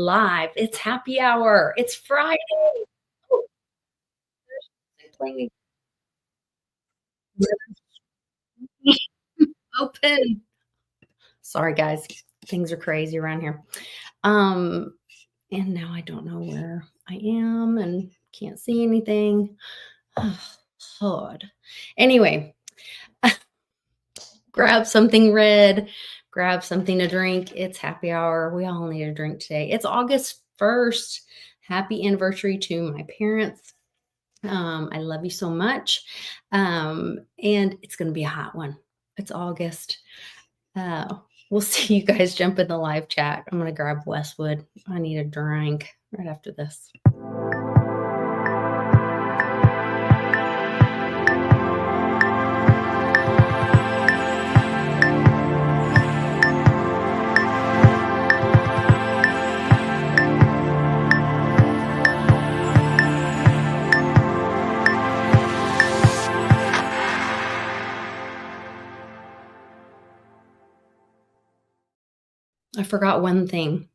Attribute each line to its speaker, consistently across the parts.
Speaker 1: live. It's happy hour. It's Friday. Oh, there's playing open. Sorry, guys. Things are crazy around here. Um, and now I don't know where I am and can't see anything. Oh, Lord. Anyway, grab something red, grab something to drink. It's happy hour. We all need a drink today. It's August 1st. Happy anniversary to my parents. I love you so much. And it's going to be a hot one. It's August. We'll see you guys jump in the live chat. I'm going to grab Westwood. I need a drink right after this. I forgot one thing.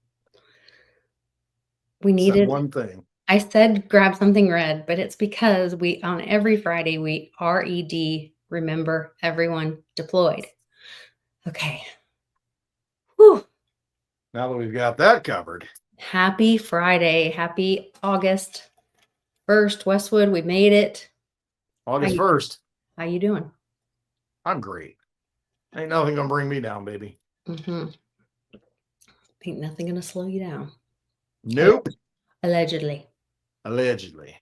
Speaker 1: We needed
Speaker 2: one thing.
Speaker 1: I said grab something red, but it's because we on every Friday we RED, remember everyone deployed. Okay. Whew.
Speaker 2: Now that we've got that covered.
Speaker 1: Happy Friday. Happy August 1st. Westwood, we made it.
Speaker 2: August 1st.
Speaker 1: How you doing?
Speaker 2: I'm great. Ain't nothing gonna bring me down, baby.
Speaker 1: Ain't nothing gonna slow you down.
Speaker 2: Nope.
Speaker 1: Allegedly.
Speaker 2: Allegedly.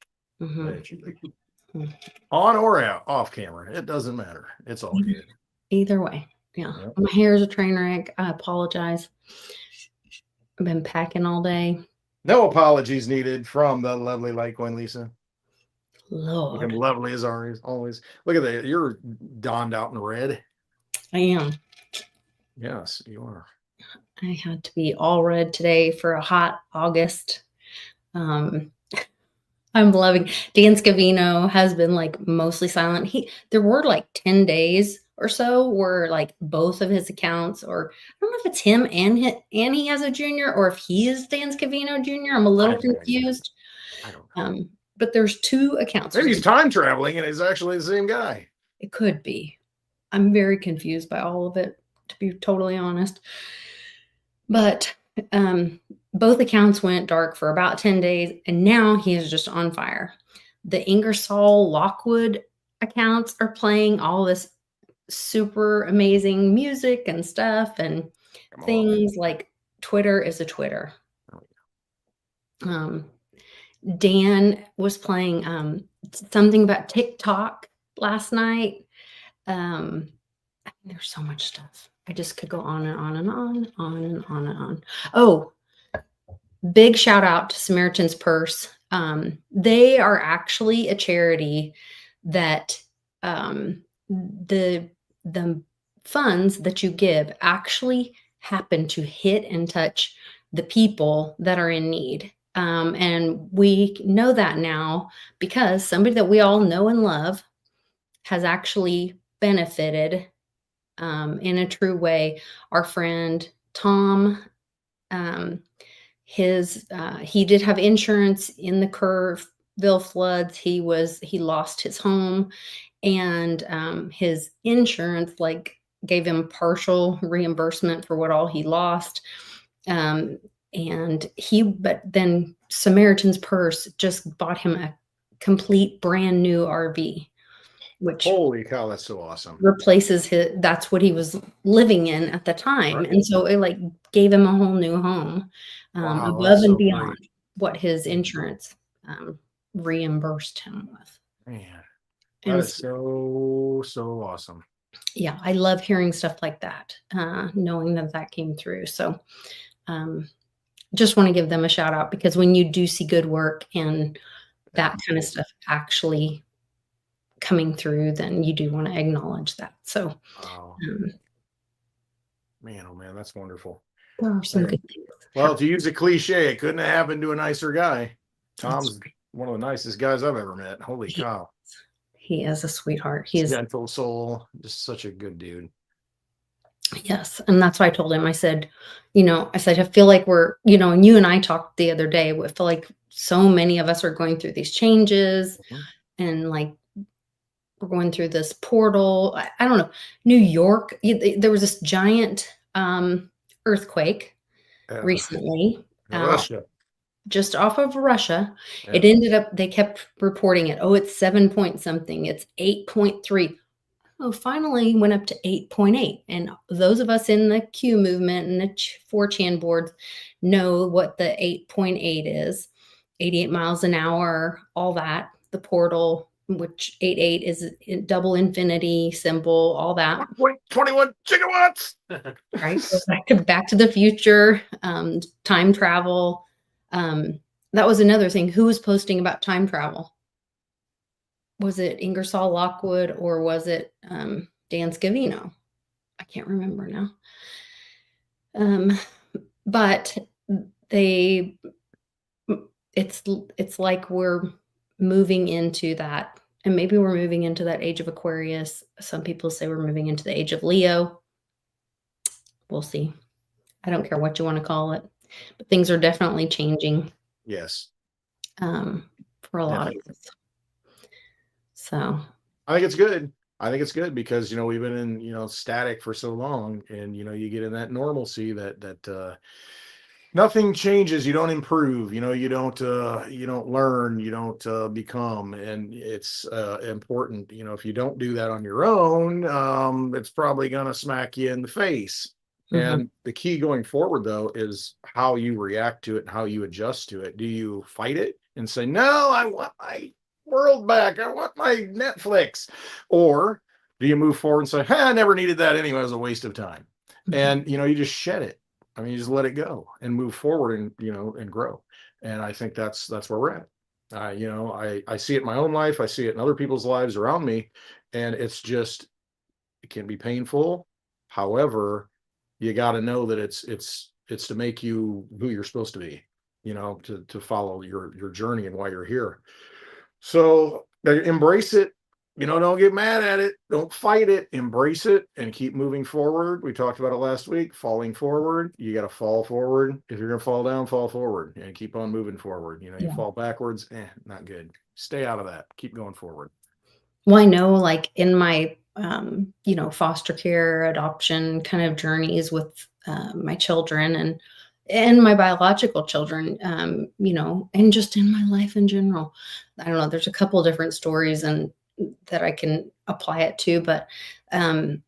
Speaker 2: On or out, off camera. It doesn't matter. It's all good.
Speaker 1: Either way. Yeah. Yep. My hair is a train wreck. I apologize. I've been packing all day.
Speaker 2: No apologies needed from the lovely Litecoin Lisa.
Speaker 1: Lord.
Speaker 2: Looking lovely as always. Look at that. You're donned out in red.
Speaker 1: I am.
Speaker 2: Yes, you are.
Speaker 1: I had to be all red today for a hot August. I'm loving Dan Scavino has been like mostly silent. There were like 10 days or so where like both of his accounts, or I don't know if it's him and he has a junior, or if he is Dan Scavino Jr. I'm a little confused.
Speaker 2: I don't know.
Speaker 1: But there's two accounts.
Speaker 2: Maybe he's time traveling and he's actually the same guy.
Speaker 1: It could be. I'm very confused by all of it, to be totally honest. But both accounts went dark for about 10 days, and now he is just on fire. The Ingersoll Lockwood accounts are playing all this super amazing music and stuff, and things like Twitter is a Twitter. Dan was playing something about TikTok last night. There's so much stuff. I just could go on and on and on and on. Oh, big shout out to Samaritan's Purse. They are actually a charity that the funds that you give actually happen to hit and touch the people that are in need. And we know that now because somebody that we all know and love has actually benefited in a true way. Our friend Tom, he did have insurance in the Kerrville floods. He lost his home, and his insurance gave him partial reimbursement for what all he lost. But then Samaritan's Purse just bought him a complete brand new RV. Which
Speaker 2: holy cow, that's so awesome.
Speaker 1: Replaces that's what he was living in at the time. Right. And so it gave him a whole new home above and beyond what his insurance reimbursed him with.
Speaker 2: Man, that is so awesome.
Speaker 1: Yeah, I love hearing stuff like that, knowing that came through. So just want to give them a shout out, because when you do see good work and that kind of stuff actually coming through, then you do want to acknowledge that. So
Speaker 2: man, oh man, that's wonderful.
Speaker 1: There are some good things.
Speaker 2: Well, to use a cliche, it couldn't have happened to a nicer guy. Tom's one of the nicest guys I've ever met. Holy cow.
Speaker 1: He is a sweetheart. He is
Speaker 2: gentle soul, just such a good dude.
Speaker 1: Yes, and that's why I told him, I said, I said, "I feel like we're" and you and I talked the other day, I feel like so many of us are going through these changes
Speaker 2: Mhm.
Speaker 1: and, like, we're going through this portal. I don't know. New York, there was this giant, earthquake
Speaker 2: Uh,
Speaker 1: recently, uh,
Speaker 2: Russia.
Speaker 1: just off of Russia.
Speaker 2: Yeah.
Speaker 1: It ended up they kept reporting it, "Oh, it's 7 point something, it's 8.3." Oh, finally went up to 8.8. And those of us in the Q movement and the 4chan boards know what the 8.8 is. 88 miles an hour, all that, the portal, which 88 is double infinity symbol, all that,
Speaker 2: 1.21 gigawatts.
Speaker 1: right? Goes back to the future, time travel. That was another thing. Who was posting about time travel? Was it Ingersoll Lockwood or was it Dan Scavino? I can't remember now. Um, but they, it's like we're moving into that, and maybe we're moving into that age of Aquarius. Some people say we're moving into the age of Leo. We'll see. I don't care what you want to call it, but things are definitely changing
Speaker 2: Yes,
Speaker 1: for a lot of
Speaker 2: definitely.
Speaker 1: us. So
Speaker 2: I think it's good. I think it's good because we've been in static for so long, and you get in that normalcy that nothing changes. You don't improve. You don't learn. You don't become, and it's important. If you don't do that on your own, it's probably gonna smack you in the face.
Speaker 1: mhm,
Speaker 2: And the key going forward, though, is how you react to it and how you adjust to it. Do you fight it and say, "No, I want my world back. I want my Netflix," or do you move forward and say, "Hey, I never needed that anyway. It was a waste of time,"
Speaker 1: mhm.
Speaker 2: and you just shed it. I mean, you just let it go and move forward and and grow. And I think that's where we're at. I see it in my own life. I see it in other people's lives around me, and it can be painful. However, you got to know that it's to make you who you're supposed to be. To follow your journey and why you're here. So embrace it. Don't get mad at it. Don't fight it. Embrace it and keep moving forward. We talked about it last week. Falling forward. You got to fall forward. If you're going to fall down, fall forward and keep on moving forward. You
Speaker 1: Yeah.
Speaker 2: fall backwards, not good. Stay out of that. Keep going forward.
Speaker 1: Well, I know, like, in my, foster care, adoption kind of journeys with, my children and my biological children, and just in my life in general. I don't know, there's a couple different stories and that I can apply it to, but, um,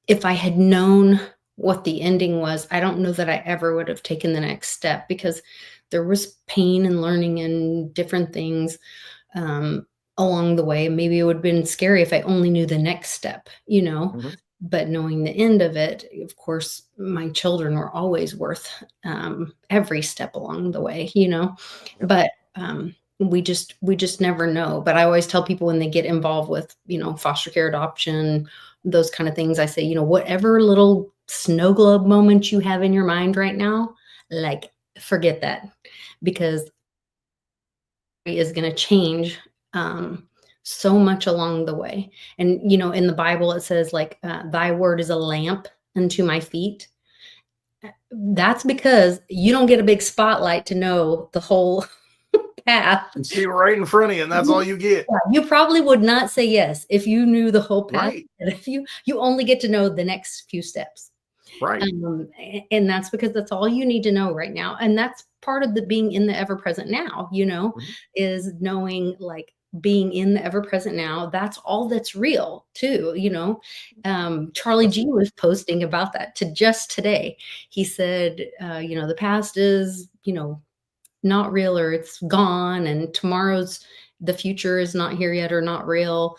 Speaker 1: if I had known what the ending was, I don't know that I ever would have taken the next step because there was pain and learning and different things um, along the way. Maybe it would have been scary if I only knew the next step,
Speaker 2: Mhm.
Speaker 1: but knowing the end of it, of course, my children were always worth every step along the way.
Speaker 2: Yep.
Speaker 1: But we just never know. But I always tell people when they get involved with, foster care, adoption, those kind of things, I say, whatever little snow globe moment you have in your mind right now, like, forget that, because is going to change so much along the way. And in the Bible it says, like, thy word is a lamp unto my feet. That's because you don't get a big spotlight to know the whole path.
Speaker 2: You see right in front of you, and that's all you get.
Speaker 1: Yeah, you probably would not say yes if you knew the whole path.
Speaker 2: Right.
Speaker 1: And if you only get to know the next few steps.
Speaker 2: Right.
Speaker 1: And that's because that's all you need to know right now. And that's part of the being in the ever present now,
Speaker 2: Mhm.
Speaker 1: is knowing, like, being in the ever present now. That's all that's real too. Charlie G
Speaker 2: Absolutely.
Speaker 1: was posting about that to just today. He said, the past is, not real, or it's gone, and the future is not here yet or not real.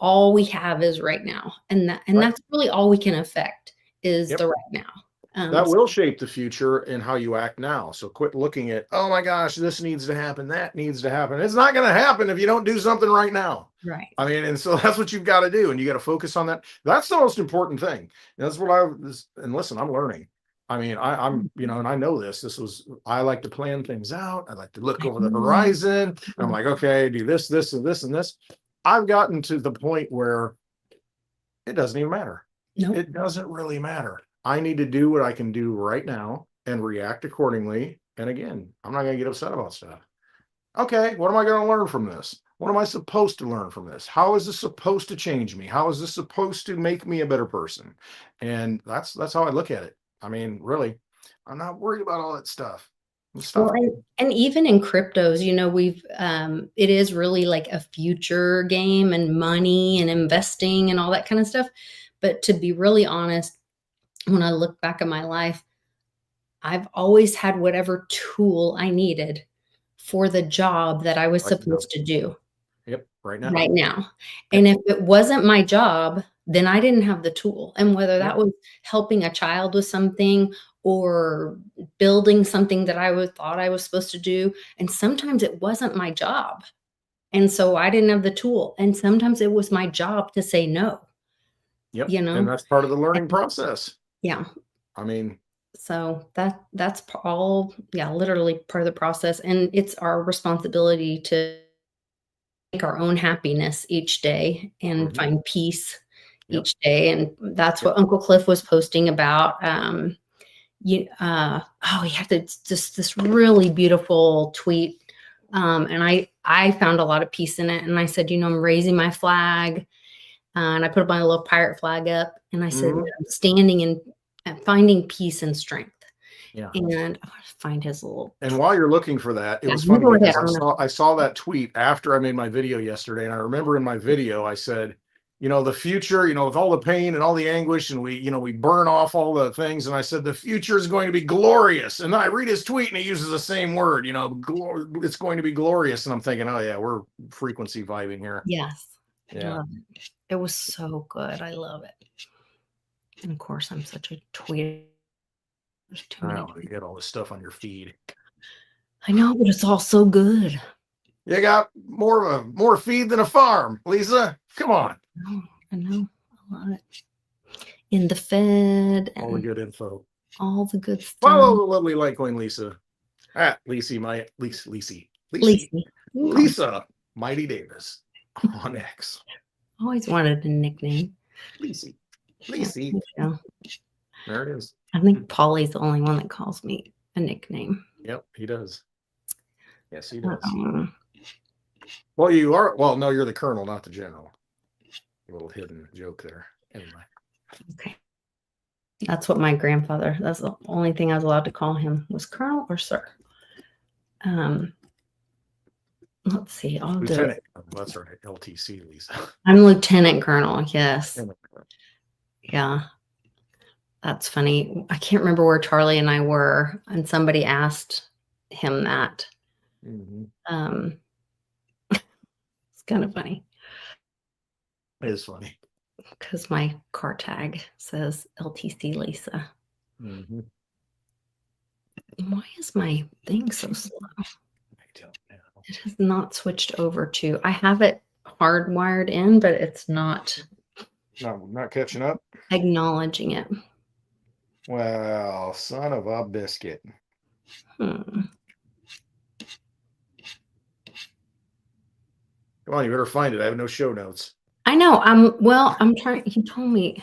Speaker 1: All we have is right now, and
Speaker 2: Right.
Speaker 1: that's really all we can affect is
Speaker 2: Yep.
Speaker 1: the right now.
Speaker 2: That
Speaker 1: So
Speaker 2: will shape the future and how you act now. So quit looking at, oh my gosh, this needs to happen, that needs to happen. It's not going to happen if you don't do something right now.
Speaker 1: right.
Speaker 2: I mean, and so that's what you've got to do, and you got to focus on that. That's the most important thing. And that's what I was. And listen, I'm learning. I mean, and I know this. I like to plan things out. I like to look over the
Speaker 1: Mhm.
Speaker 2: horizon. And I'm like, okay, do this, this, and this, and this. I've gotten to the point where it doesn't even matter.
Speaker 1: Nope.
Speaker 2: It doesn't really matter. I need to do what I can do right now and react accordingly. And again, I'm not going to get upset about stuff. Okay, what am I going to learn from this? What am I supposed to learn from this? How is this supposed to change me? How is this supposed to make me a better person? And that's how I look at it. I mean, really, I'm not worried about all that stuff.
Speaker 1: Well,
Speaker 2: Stuff.
Speaker 1: and even in cryptos, it is really like a future game and money and investing and all that kind of stuff. But to be really honest, when I look back at my life, I've always had whatever tool I needed for the job that I was
Speaker 2: Right now.
Speaker 1: supposed to do
Speaker 2: Yep, right now.
Speaker 1: right now. And if it wasn't my job, then I didn't have the tool. And whether that
Speaker 2: Yep.
Speaker 1: was helping a child with something or building something that thought I was supposed to do, and sometimes it wasn't my job. And so I didn't have the tool. And sometimes it was my job to say no,
Speaker 2: Yep.
Speaker 1: you
Speaker 2: And
Speaker 1: know?
Speaker 2: that's part of the learning
Speaker 1: And
Speaker 2: process.
Speaker 1: yeah.
Speaker 2: I mean,
Speaker 1: So that's all, yeah, literally part of the process. And it's our responsibility to make our own happiness each day and
Speaker 2: mhm.
Speaker 1: find peace
Speaker 2: Yep.
Speaker 1: each day. And that's
Speaker 2: Yep.
Speaker 1: what Uncle Cliff was posting about. He had this really beautiful tweet. And I found a lot of peace in it. And I said, I'm raising my flag. And I put my little pirate flag up. And I said,
Speaker 2: Mhm.
Speaker 1: I'm standing and finding peace and strength.
Speaker 2: Yeah.
Speaker 1: And I want to find his little
Speaker 2: And while you're looking for that, it
Speaker 1: yeah,
Speaker 2: was
Speaker 1: you
Speaker 2: funny
Speaker 1: go ahead.
Speaker 2: because I saw that tweet after I made my video yesterday, and I remember in my video I said, the future, with all the pain and all the anguish, and we burn off all the things, and I said the future is going to be glorious. And then I read his tweet, and he uses the same word, it's going to be glorious, and I'm thinking, oh yeah, we're frequency vibing here.
Speaker 1: Yes. I
Speaker 2: Yeah,
Speaker 1: love it. It was so good. I love it. And of course, I'm such a tweet. There's too
Speaker 2: I
Speaker 1: many.
Speaker 2: know you get all this stuff on your feed.
Speaker 1: I know, but it's all so good.
Speaker 2: You got more feed than a farm, Lisa. Come on.
Speaker 1: I know. I love it. In the Fed
Speaker 2: All the
Speaker 1: and
Speaker 2: good info.
Speaker 1: all the good stuff.
Speaker 2: Follow the lovely Likeling Lisa. Lisa
Speaker 1: Lisa.
Speaker 2: Mighty Davis on X.
Speaker 1: Always wanted a nickname.
Speaker 2: Lisi.
Speaker 1: Yeah.
Speaker 2: There it is.
Speaker 1: I think Polly's the only one that calls me a nickname.
Speaker 2: Yep, he does. Yes, he does.
Speaker 1: Um,
Speaker 2: Well, you are. Well, no, you're the colonel, not the general. A little hidden joke there. Anyway.
Speaker 1: okay. That's what my grandfather, that's the only thing I was allowed to call him was Colonel or Sir. Let's see. I'll do it.
Speaker 2: Lieutenant. Oh, that's right. LTC, Lisa.
Speaker 1: I'm Lieutenant Colonel. Yes. Yeah. That's funny. I can't remember where Charlie and I were, and somebody asked him that.
Speaker 2: Mhm.
Speaker 1: It's kind of funny
Speaker 2: It is funny.
Speaker 1: because my car tag says LTC Lisa.
Speaker 2: Mhm.
Speaker 1: Why is my thing so slow?
Speaker 2: I don't know.
Speaker 1: It has not switched over to, I have it hardwired in, but it's not
Speaker 2: Not catching up.
Speaker 1: acknowledging it.
Speaker 2: Well, son of a biscuit.
Speaker 1: Hmm.
Speaker 2: Come on, you better find it. I have no show notes.
Speaker 1: I know. I'm trying. He told me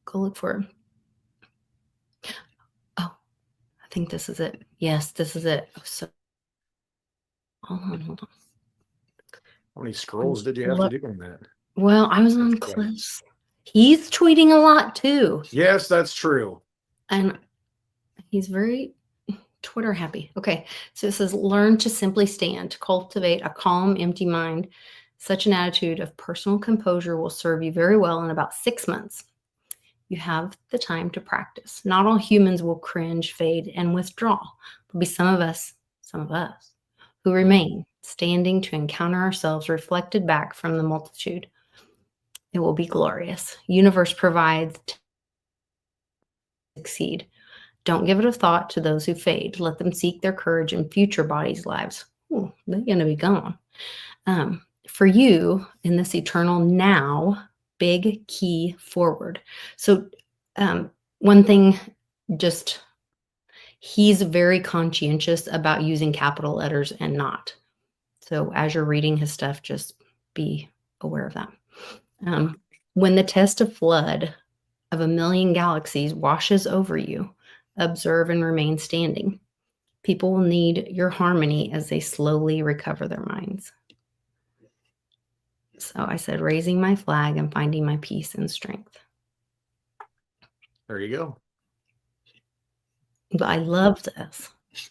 Speaker 1: go look for it. Oh, I think this is it. Yes, this is it. Oh, so hold on.
Speaker 2: How many scrolls did you have to do on that?
Speaker 1: Well, I was on Cliff's. He's tweeting a lot too.
Speaker 2: Yes, that's true.
Speaker 1: And he's very Twitter happy. Okay. So it says, learn to simply stand, cultivate a calm, empty mind. Such an attitude of personal composure will serve you very well in about 6 months. You have the time to practice. Not all humans will cringe, fade, and withdraw. There'll be some of us who remain standing to encounter ourselves reflected back from the multitude. It will be glorious. Universe provides to succeed. Don't give it a thought to those who fade. Let them seek their courage in future bodies' lives. Ooh, they're going to be gone. For you, in this eternal now, big key forward. So one thing, he's very conscientious about using capital letters and not. So as you're reading his stuff, just be aware of that. When the test of flood of a million galaxies washes over you, observe and remain standing. People will need your harmony as they slowly recover their minds. So I said, raising my flag and finding my peace and strength.
Speaker 2: There you go.
Speaker 1: But I love this.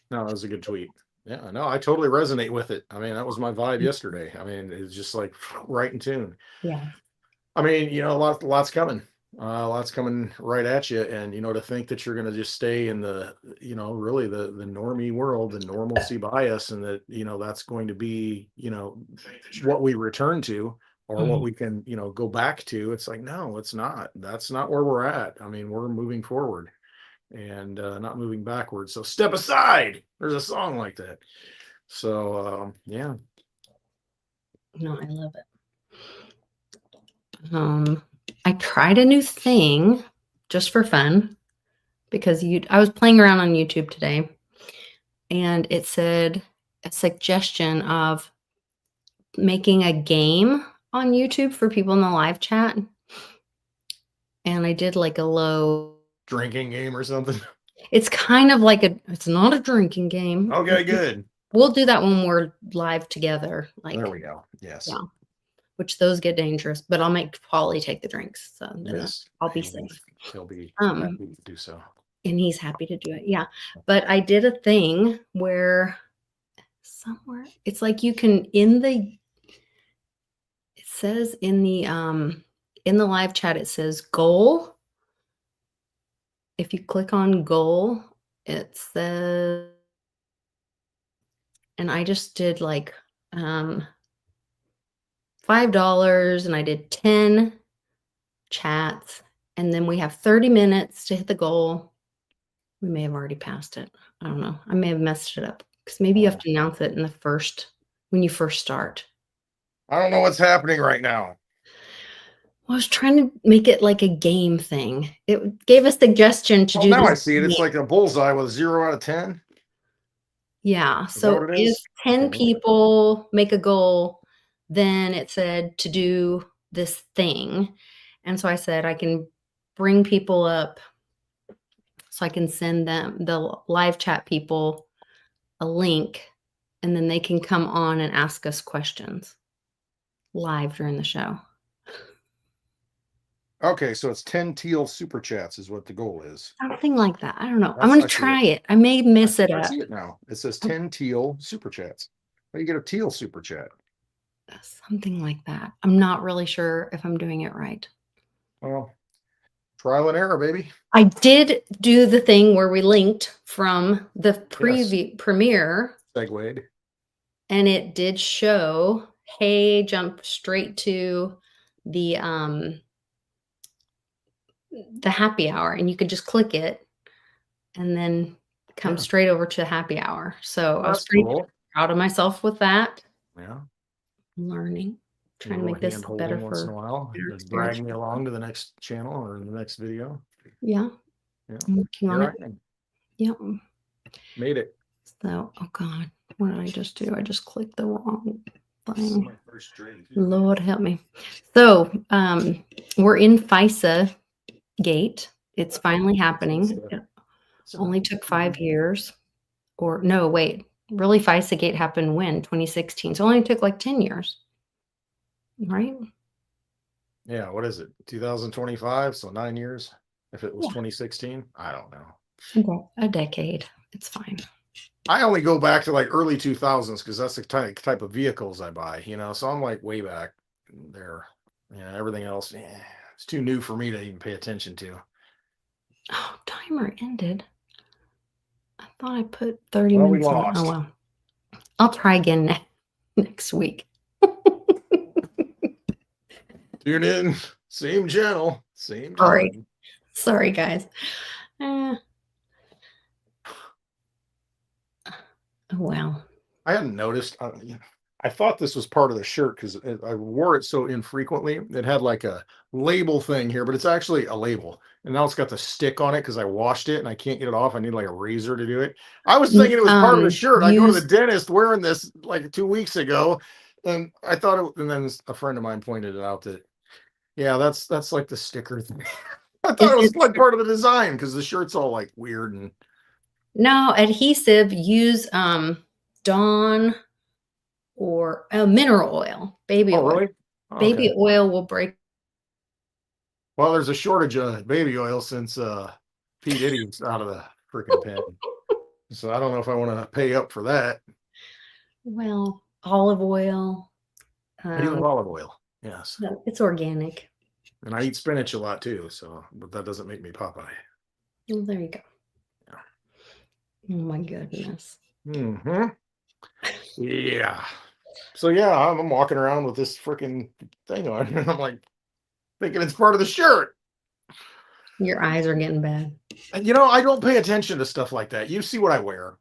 Speaker 2: No, that was a good tweet. Yeah, no, I totally resonate with it. I mean, that was my vibe yesterday. I mean, it's just like right in tune.
Speaker 1: Yeah.
Speaker 2: I mean, lots coming. Lots coming right at you. And, to think that you're going to just stay in the, really the normie world, the normalcy bias, and that, that's going to be, what we return to or what we can, go back to. It's like, no, it's not. That's not where we're at. I mean, we're moving forward and not moving backwards. So step aside. There's a song like that. So, yeah.
Speaker 1: No, I love it. I tried a new thing just for fun because I was playing around on YouTube today and it said a suggestion of making a game on YouTube for people in the live chat. And I did like a low
Speaker 2: Drinking game or something.
Speaker 1: It's kind of like it's not a drinking game.
Speaker 2: Okay, good.
Speaker 1: We'll do that when we're live together.
Speaker 2: There we go. Yes.
Speaker 1: Yeah. Which those get dangerous, but I'll make Polly take the drinks. So
Speaker 2: yes.
Speaker 1: I'll be safe.
Speaker 2: He'll be happy to do so.
Speaker 1: And he's happy to do it. Yeah. But I did a thing where somewhere it's like you can it says in the live chat, it says goal. If you click on goal, it says, and I just did like $5 and I did 10 chats and then we have 30 minutes to hit the goal. We may have already passed it. I don't know. I may have messed it up because maybe you have to announce it when you first start.
Speaker 2: I don't know what's happening right now.
Speaker 1: I was trying to make it like a game thing. It gave a suggestion to do
Speaker 2: now
Speaker 1: this.
Speaker 2: I see it. It's like a bullseye with 0 out of 10.
Speaker 1: Yeah. So if 10 people make a goal, then it said to do this thing. And so I said, I can bring people up so I can send them, the live chat people, a link, and then they can come on and ask us questions live during the show.
Speaker 2: Okay, so it's 10 teal super chats is what the goal is.
Speaker 1: Something like that. I don't know. I'm going to try it. I may miss it up.
Speaker 2: I see it now. It says 10 teal super chats. How do you get a teal super chat?
Speaker 1: Something like that. I'm not really sure if I'm doing it right.
Speaker 2: Well, trial and error, baby.
Speaker 1: I did do the thing where we linked from the premiere.
Speaker 2: Segued.
Speaker 1: And it did show, hey, jump straight to the happy hour, and you could just click it and then come straight over to happy hour. So I was pretty proud of myself with that.
Speaker 2: Yeah.
Speaker 1: Learning, trying to make this better
Speaker 2: once in a while. Just drag me along to the next channel or the next video.
Speaker 1: Yeah. I'm working on it. Yep.
Speaker 2: Made it.
Speaker 1: So, oh God, what did I just do? I just clicked the wrong thing. Lord help me. So, we're in FISA gate. It's finally happening. It only took 5 years. Or no, wait. Really, FISA gate happened when? 2016. So it only took like 10 years. Right?
Speaker 2: Yeah, what is it? 2025, so 9 years. If it was 2016, I don't know.
Speaker 1: A decade. It's fine.
Speaker 2: I only go back to like early 2000s because that's the type of vehicles I buy, so I'm like way back there. Everything else, it's too new for me to even pay attention to.
Speaker 1: Oh, timer ended. I thought I put 30 minutes on. Oh, well. I'll try again next week.
Speaker 2: Tune in. Same channel. Same
Speaker 1: time. Sorry, guys. Oh, well.
Speaker 2: I hadn't noticed. I thought this was part of the shirt because I wore it so infrequently. It had like a label thing here, but it's actually a label. And now it's got the stick on it because I washed it and I can't get it off. I need like a razor to do it. I was thinking it was part of the shirt. I go to the dentist wearing this like 2 weeks ago. And I thought and then a friend of mine pointed it out that, yeah, that's like the sticker thing. I thought it was like part of the design because the shirt's all like weird and.
Speaker 1: No, adhesive, use Dawn or mineral oil, baby
Speaker 2: Oh,
Speaker 1: oil.
Speaker 2: really?
Speaker 1: Baby
Speaker 2: Okay.
Speaker 1: oil will break.
Speaker 2: Well, there's a shortage of baby oil since P. Diddy's out of the freaking pen. So I don't know if I want to pay up for that.
Speaker 1: Well, olive oil.
Speaker 2: I do have olive oil. Yes.
Speaker 1: No, it's organic.
Speaker 2: And I eat spinach a lot too. So, but that doesn't make me Popeye.
Speaker 1: Well, there you go.
Speaker 2: Yeah.
Speaker 1: Oh my goodness.
Speaker 2: Mm-hmm. Yeah. So yeah, I'm walking around with this freaking thing on, and I'm like thinking it's part of the shirt.
Speaker 1: Your eyes are getting bad.
Speaker 2: And I don't pay attention to stuff like that. You see what I wear.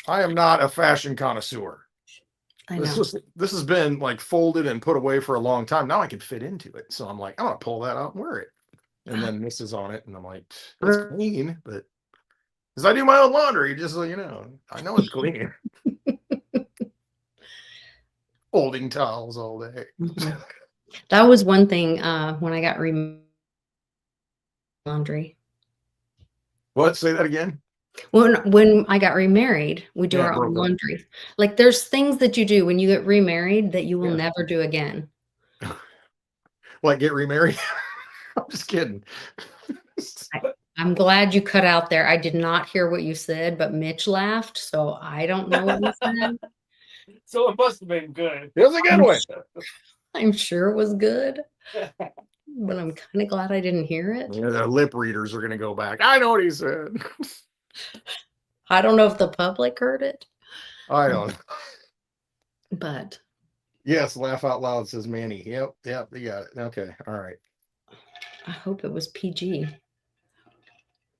Speaker 2: I am not a fashion connoisseur.
Speaker 1: I
Speaker 2: This
Speaker 1: know.
Speaker 2: was this has been like folded and put away for a long time. Now I can fit into it. So I'm like, I'm gonna pull that out and wear it. And then this is on it, and I'm like, it's clean, but because I do my own laundry, just so you know, I know it's clean. Folding towels all day.
Speaker 1: Mhm. That was one thing when I got laundry.
Speaker 2: What? Say that again?
Speaker 1: When I got remarried, we do
Speaker 2: Yeah,
Speaker 1: our
Speaker 2: it
Speaker 1: own
Speaker 2: broke up.
Speaker 1: laundry. Like there's things that you do when you get remarried that you will
Speaker 2: Yeah.
Speaker 1: never do again.
Speaker 2: Like get remarried? I'm just kidding.
Speaker 1: I'm glad you cut out there. I did not hear what you said, but Mitch laughed, so I don't know what you said.
Speaker 3: So it must have been good.
Speaker 2: It was a good one.
Speaker 1: I'm sure it was good, but I'm kind of glad I didn't hear it.
Speaker 2: Yeah, the lip readers are going to go back. I know what he said.
Speaker 1: I don't know if the public heard it,
Speaker 2: I don't.
Speaker 1: but
Speaker 2: Yes, laugh out loud, says Manny. Yep, you got it. Okay, all right.
Speaker 1: I hope it was PG.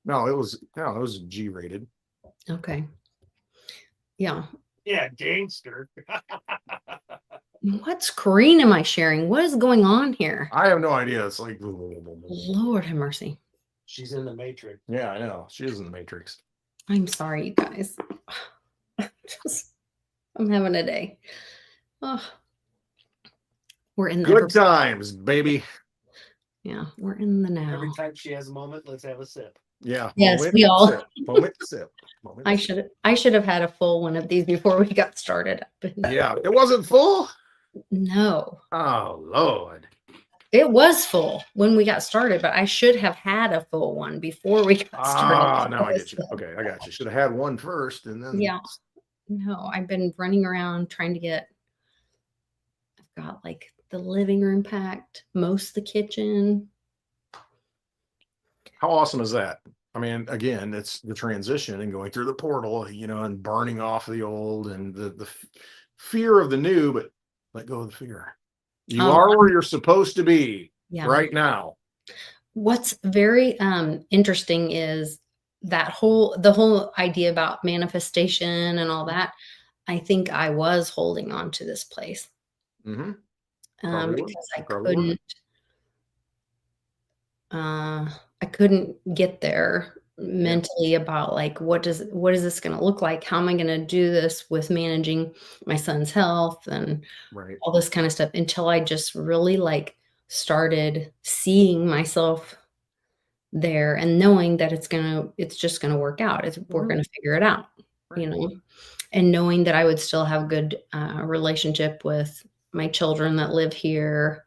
Speaker 2: No, it was G rated.
Speaker 1: Okay. Yeah.
Speaker 3: Yeah, gangster.
Speaker 1: What screen am I sharing? What is going on here?
Speaker 2: I have no idea. It's like,
Speaker 1: Lord have mercy.
Speaker 3: She's in the Matrix.
Speaker 2: yeah, I know. She is in the Matrix.
Speaker 1: I'm sorry, you guys. I'm having a day. Oh, we're in the
Speaker 2: Good times, baby.
Speaker 1: Yeah, we're in the now.
Speaker 3: Every time she has a moment, let's have a sip.
Speaker 2: Yeah.
Speaker 1: Yes,
Speaker 2: moment,
Speaker 1: we all.
Speaker 2: Sip, moment, sip. Moment,
Speaker 1: I
Speaker 2: sip.
Speaker 1: should have had a full one of these before we got started.
Speaker 2: Yeah, it wasn't full.
Speaker 1: No,
Speaker 2: Oh Lord.
Speaker 1: it was full when we got started, but I should have had a full one before we got started.
Speaker 2: Ah, now I get you. Okay, I got you. Should have had one first, and then.
Speaker 1: Yeah. No, I've been running around trying to get. I've got like the living room packed, most of the kitchen.
Speaker 2: How awesome is that? I mean, again, it's the transition and going through the portal, and burning off the old and the fear of the new, but let go of the fear. You are where you're supposed to be right now.
Speaker 1: What's very interesting is the whole idea about manifestation and all that. I think I was holding on to this place
Speaker 2: Mm-hmm.
Speaker 1: because I couldn't get there mentally about like what is this going to look like? How am I going to do this with managing my son's health and all this kind of stuff until I just really like started seeing myself there and knowing that it's just gonna work out. We're gonna figure it out, and knowing that I would still have good relationship with my children that live here,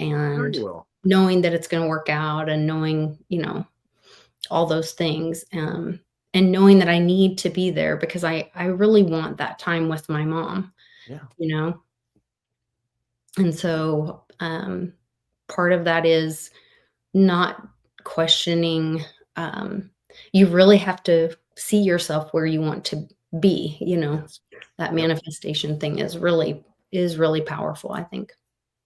Speaker 1: and knowing that it's gonna work out, and knowing all those things, and knowing that I need to be there because I really want that time with my mom. And so part of that is not questioning. You really have to see yourself where you want to be. That manifestation thing is really powerful, I think.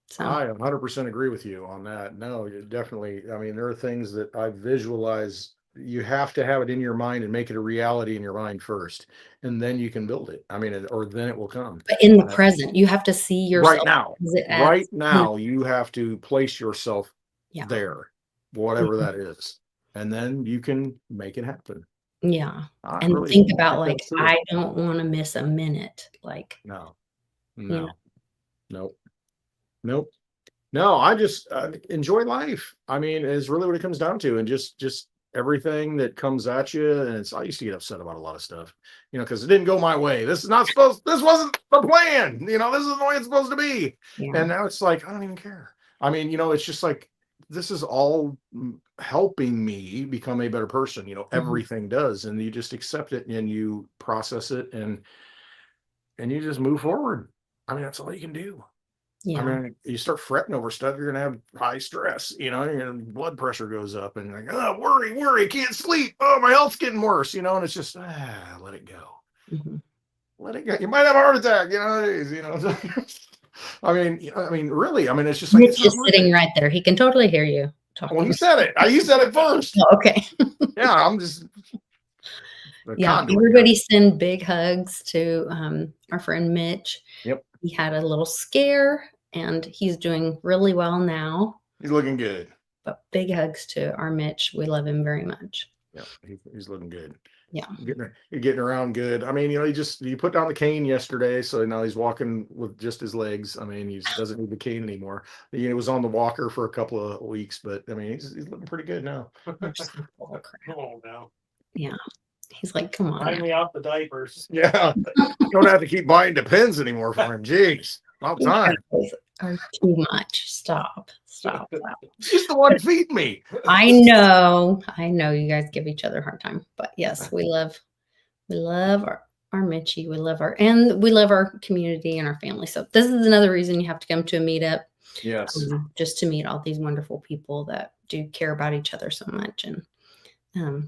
Speaker 1: So
Speaker 2: I 100% agree with you on that. No, definitely. I mean, there are things that I visualize. You have to have it in your mind and make it a reality in your mind first, and then you can build it. I mean, or then it will come.
Speaker 1: But in the present, you have to see yourself
Speaker 2: right now. Right now, you have to place yourself there, whatever that is, and then you can make it happen.
Speaker 1: Yeah, and really think about like I don't want to miss a minute. Like
Speaker 2: no, nope. No, I just enjoy life. I mean, is really what it comes down to, and just everything that comes at you. And it's I used to get upset about a lot of stuff, because it didn't go my way. This is not supposed. This wasn't the plan. This is the way it's supposed to be.
Speaker 1: Yeah.
Speaker 2: And now it's like I don't even care. I mean, it's just like this is all helping me become a better person.
Speaker 1: Mhm.
Speaker 2: Everything does, and you just accept it and you process it and you just move forward. I mean, that's all you can do. I
Speaker 1: Yeah.
Speaker 2: mean, you start fretting over stuff, you're gonna have high stress, your blood pressure goes up and like, oh, worry, can't sleep. Oh, my health's getting worse, and it's just let it go.
Speaker 1: Mhm.
Speaker 2: Let it go. You might have a heart attack, really, it's just like it's
Speaker 1: Mitch
Speaker 2: not
Speaker 1: is
Speaker 2: worth
Speaker 1: sitting
Speaker 2: it.
Speaker 1: right there. He can totally hear you
Speaker 2: Well, he
Speaker 1: talking.
Speaker 2: said it. You said it first.
Speaker 1: Oh, okay.
Speaker 2: Yeah, I'm just the
Speaker 1: Yeah,
Speaker 2: conduit here.
Speaker 1: everybody send big hugs to our friend Mitch.
Speaker 2: Yep,
Speaker 1: He had a little scare and he's doing really well now.
Speaker 2: he's looking good.
Speaker 1: But big hugs to our Mitch. We love him very much.
Speaker 2: Yep, he's looking good.
Speaker 1: Yeah.
Speaker 2: Getting around good. I mean, you put down the cane yesterday, so now he's walking with just his legs. I mean, he doesn't need the cane anymore. He was on the walker for a couple of weeks, but I mean, he's looking pretty good now.
Speaker 1: Mitch's like, "Oh, crap."
Speaker 3: Oh no.
Speaker 1: Yeah. He's like, come on.
Speaker 3: Buy me off the diapers.
Speaker 2: Yeah, don't have to keep buying Depends anymore for him. Jeez, about
Speaker 1: You
Speaker 2: time.
Speaker 1: guys are too much. Stop.
Speaker 2: She's the one feeding me.
Speaker 1: I know you guys give each other a hard time, but yes, we love our Mitchie. We love our community and our family. So this is another reason you have to come to a meetup.
Speaker 2: Yes,
Speaker 1: Just to meet all these wonderful people that do care about each other so much and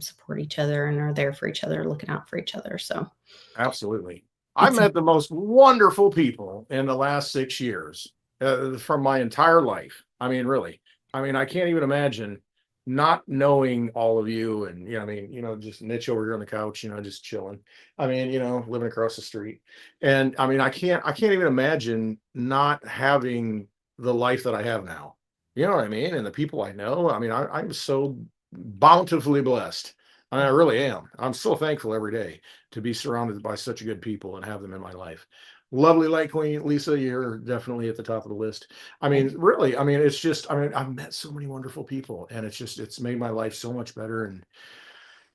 Speaker 1: support each other and are there for each other, looking out for each other. So
Speaker 2: absolutely. I met the most wonderful people in the last 6 years from my entire life. I mean, really. I mean, I can't even imagine not knowing all of you and just Mitch over here on the couch, just chilling. I mean, living across the street. And I mean, I can't even imagine not having the life that I have now. You know what I mean? And the people I know. I mean, I'm so bountifully blessed. I mean, I really am. I'm so thankful every day to be surrounded by such good people and have them in my life. Lovely Light Queen, Lisa, you're definitely at the top of the list. I mean, really, it's just, I've met so many wonderful people and it's made my life so much better. And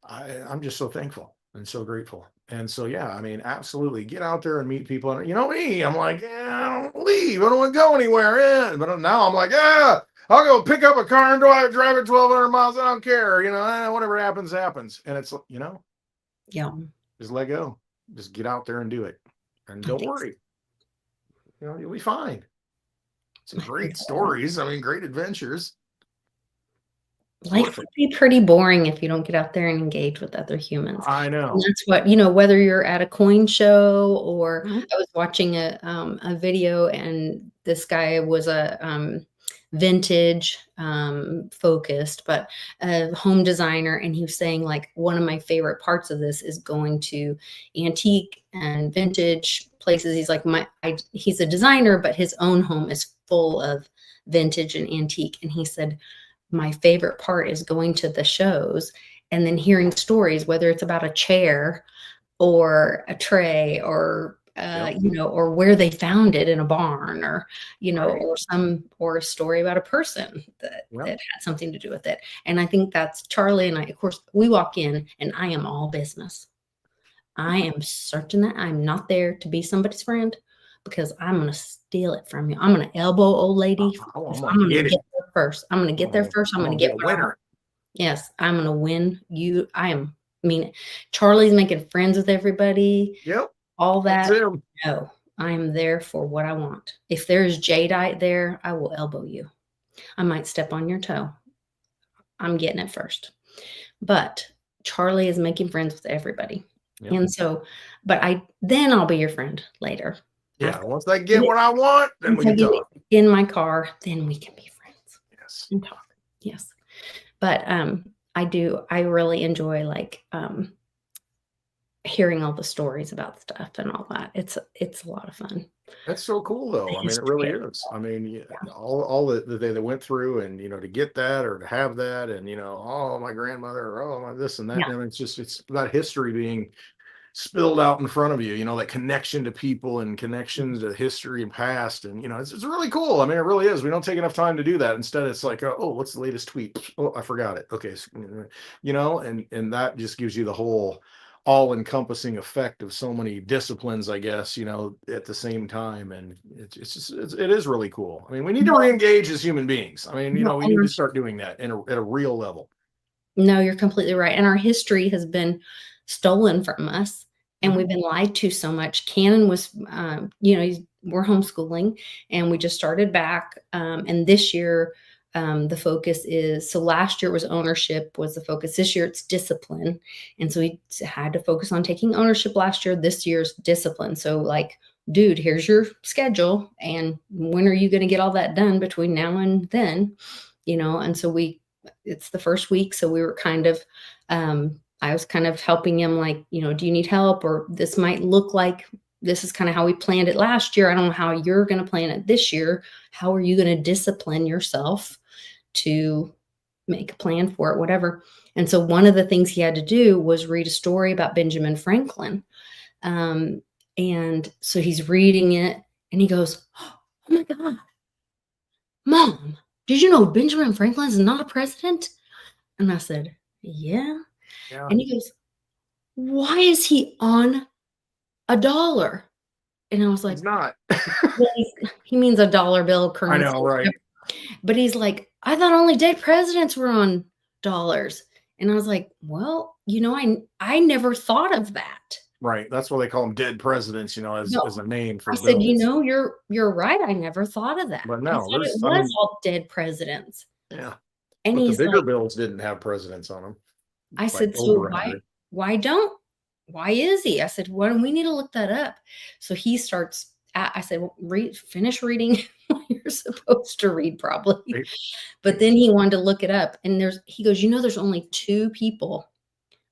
Speaker 2: I'm just so thankful and so grateful. And so, yeah, absolutely get out there and meet people. And you know me, I'm like, yeah, I don't leave. I don't want to go anywhere. Yeah. But now I'm like, yeah, I'll go pick up a car and drive it 1,200 miles. I don't care. Whatever happens, happens. And it's,
Speaker 1: yeah,
Speaker 2: just let go. Just get out there and do it. And don't worry. You'll be fine. Some great stories. Great adventures.
Speaker 1: Life would be pretty boring if you don't get out there and engage with other humans.
Speaker 2: I know.
Speaker 1: And that's what, whether you're at a coin show or I was watching a video and this guy was a vintage focused, but a home designer. And he was saying like, one of my favorite parts of this is going to antique and vintage places. He's like, he's a designer, but his own home is full of vintage and antique. And he said, my favorite part is going to the shows and then hearing stories, whether it's about a chair or a tray or, or where they found it in a barn or,
Speaker 2: Right.
Speaker 1: or a story about a person that had something to do with it. And I think that's Charlie and I, of course, we walk in and I am all business. I am certain that I'm not there to be somebody's friend because I'm going to steal it from you. I'm going to elbow old lady. I'm going to get there first. I'm going to get there first. I'm going to get
Speaker 2: a winner.
Speaker 1: Yes, I'm going to win you. Charlie's making friends with everybody.
Speaker 2: Yep.
Speaker 1: All that.
Speaker 2: That's
Speaker 1: No, I am there for what I want. If there's jadeite there, I will elbow you. I might step on your toe. I'm getting it first. But Charlie is making friends with everybody. Yep. And so, then I'll be your friend later.
Speaker 2: Yeah, once I get what I want, then we can talk.
Speaker 1: In my car, then we can be friends.
Speaker 2: Yes.
Speaker 1: And talk. Yes. But I really enjoy hearing all the stories about stuff and all that. It's a lot of fun.
Speaker 2: That's so cool though. It really is. All that they went through and to get that or to have that and my grandmother or my this and that.
Speaker 1: Yeah.
Speaker 2: And it's that history being spilled out in front of you, that connection to people and connections to history and past. And, it's really cool. I mean, it really is. We don't take enough time to do that. Instead, it's like, oh, what's the latest tweet? Oh, I forgot it. Okay. And that just gives you the whole all-encompassing effect of so many disciplines, I guess, at the same time. And it is really cool. I mean, we need to re-engage as human beings. I mean, we need to start doing that at a real level.
Speaker 1: No, you're completely right. And our history has been stolen from us, and we've been lied to so much. Cannon was, we're homeschooling, and we just started back. And this year, the focus is, so last year was ownership was the focus. This year it's discipline. And so we had to focus on taking ownership last year. This year's discipline. So like, dude, here's your schedule. And when are you going to get all that done between now and then? And so it's the first week. So we were kind of, I was kind of helping him, like, do you need help? Or this might look like, this is kind of how we planned it last year. I don't know how you're going to plan it this year. How are you going to discipline yourself to make a plan for it, whatever? And so one of the things he had to do was read a story about Benjamin Franklin. And so he's reading it and he goes, oh my God, Mom, did you know Benjamin Franklin is not a president? And I said, yeah. And he goes, why is he on $1? And I was like,
Speaker 2: he's not.
Speaker 1: Well, he means a dollar bill currency.
Speaker 2: I know, right?
Speaker 1: But he's like, I thought only dead presidents were on dollars. And I was like, well, I never thought of that.
Speaker 2: Right. That's why they call them dead presidents, as a name for
Speaker 1: I said,
Speaker 2: bills.
Speaker 1: you're right. I never thought of that.
Speaker 2: But no,
Speaker 1: it was all dead presidents.
Speaker 2: Yeah.
Speaker 1: And
Speaker 2: but
Speaker 1: he's
Speaker 2: the bigger
Speaker 1: like,
Speaker 2: bills didn't have presidents on them.
Speaker 1: I said, so why is he? I said, well, we need to look that up. So he starts, I said, well, finish reading what you're supposed to read probably. Right. But then he wanted to look it up. And he goes, there's only 2 people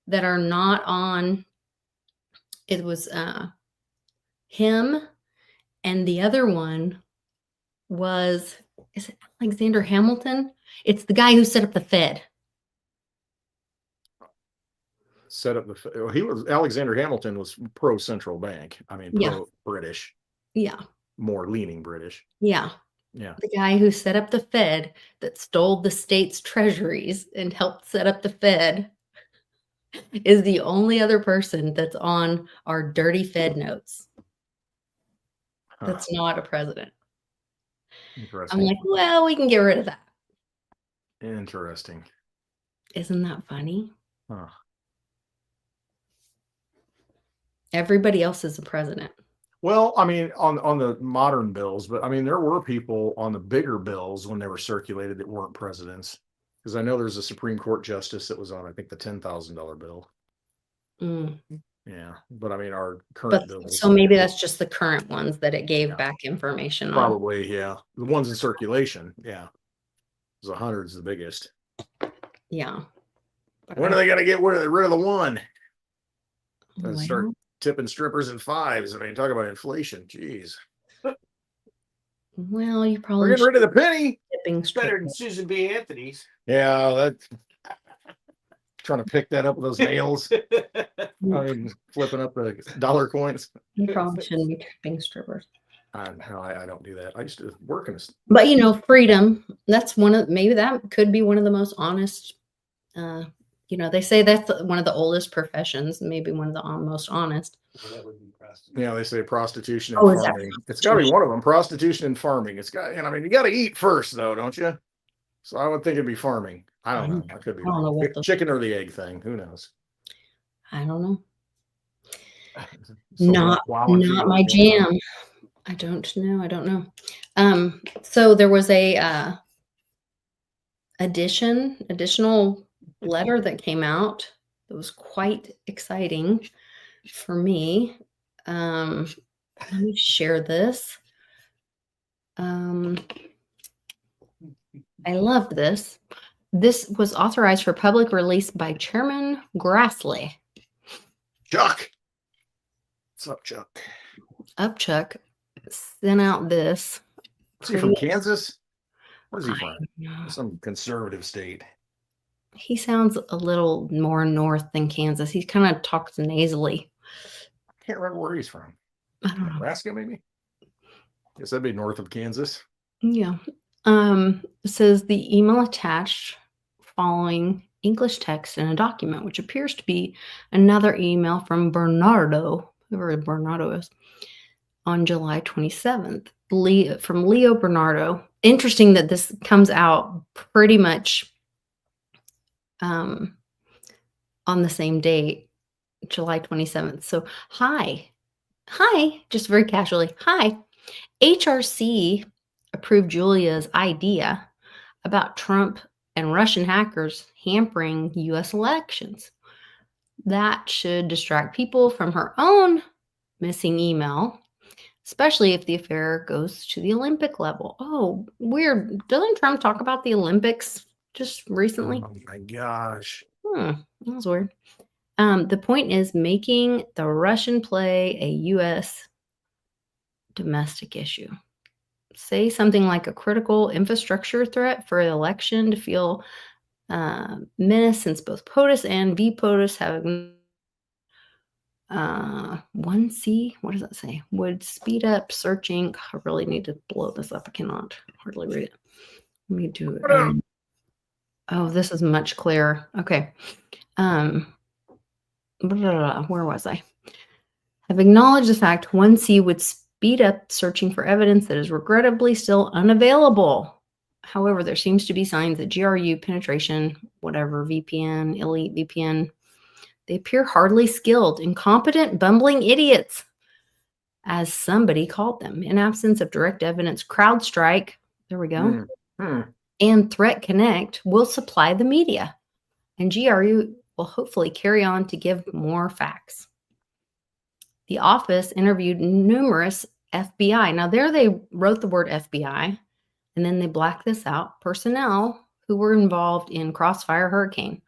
Speaker 1: that are not on. It was him, and the other one is it Alexander Hamilton? It's the guy who set up the Fed.
Speaker 2: Alexander Hamilton was pro central bank. I mean, pro British.
Speaker 1: Yeah.
Speaker 2: More leaning British.
Speaker 1: Yeah.
Speaker 2: Yeah.
Speaker 1: The guy who set up the Fed, that stole the state's treasuries and helped set up the Fed, is the only other person that's on our dirty Fed notes. That's not a president.
Speaker 2: Interesting.
Speaker 1: I'm like, well, we can get rid of that.
Speaker 2: Interesting.
Speaker 1: Isn't that funny?
Speaker 2: Huh.
Speaker 1: Everybody else is a president.
Speaker 2: Well, I mean, on the modern bills, but I mean, there were people on the bigger bills when they were circulated that weren't presidents. Because I know there's a Supreme Court justice that was on, I think, the $10,000 bill. Yeah, but I mean, our current bills.
Speaker 1: So maybe that's just the current ones that it gave back information on.
Speaker 2: Probably, yeah. The ones in circulation, yeah. The 100's the biggest.
Speaker 1: Yeah.
Speaker 2: When are they going to get rid of the 1? Start tipping strippers in 5s. I mean, talk about inflation. Jeez.
Speaker 1: Well, you probably
Speaker 2: we're getting rid of the penny.
Speaker 3: It's better than Susan B. Anthony's.
Speaker 2: Yeah, that's trying to pick that up with those nails. I mean, flipping up the dollar coins.
Speaker 1: You probably shouldn't be tipping strippers.
Speaker 2: I don't do that. I used to work in a.
Speaker 1: But freedom. That's maybe that could be one of the most honest. They say that's one of the oldest professions, maybe one of the most honest.
Speaker 3: Well, that would be prostitution.
Speaker 2: Yeah, they say prostitution and farming. It's got to be one of them. Prostitution and farming. It's got, I mean, you got to eat first, though, don't you? So I would think it'd be farming. I don't know. I could be wrong. Chicken or the egg thing. Who knows?
Speaker 1: I don't know. Not my jam. I don't know. So there was a additional letter that came out that was quite exciting for me. Let me share this. I loved this. This was authorized for public release by Chairman Grassley.
Speaker 2: Chuck. What's up, Chuck?
Speaker 1: Up, Chuck. Sent out this.
Speaker 2: Is he from Kansas? Where's he from? Some conservative state.
Speaker 1: He sounds a little more north than Kansas. He kind of talks nasally.
Speaker 2: can't remember where he's from.
Speaker 1: I don't know.
Speaker 2: Nebraska, maybe? Guess that'd be north of Kansas.
Speaker 1: Yeah. It says the email attached following English text in a document, which appears to be another email from Bernardo, whoever Bernardo is, on July 27th. From Leo Bernardo. Interesting that this comes out pretty much on the same date, July 27th. So, hi, just very casually. Hi, HRC approved Julia's idea about Trump and Russian hackers hampering U.S. elections. That should distract people from her own missing email, especially if the affair goes to the Olympic level. Oh, weird. Doesn't Trump talk about the Olympics just recently?
Speaker 2: Oh my gosh.
Speaker 1: That was weird. The point is making the Russian play a U.S. domestic issue. Say something like a critical infrastructure threat for the election to feel menace, since both POTUS and VPOTUS have 1C, what does that say? Would speed up searching. I really need to blow this up. I cannot hardly read it. Let me do it. Oh, this is much clearer. Okay. Where was I? Have acknowledged the fact 1C would speed up searching for evidence that is regrettably still unavailable. However, there seems to be signs that GRU penetration, whatever, VPN, elite VPN, they appear hardly skilled, incompetent, bumbling idiots, as somebody called them. In absence of direct evidence, CrowdStrike, there we go, and Threat Connect will supply the media, and GRU will hopefully carry on to give more facts. The office interviewed numerous FBI. Now, there they wrote the word FBI, and then they blacked this out. Personnel who were involved in Crossfire Hurricane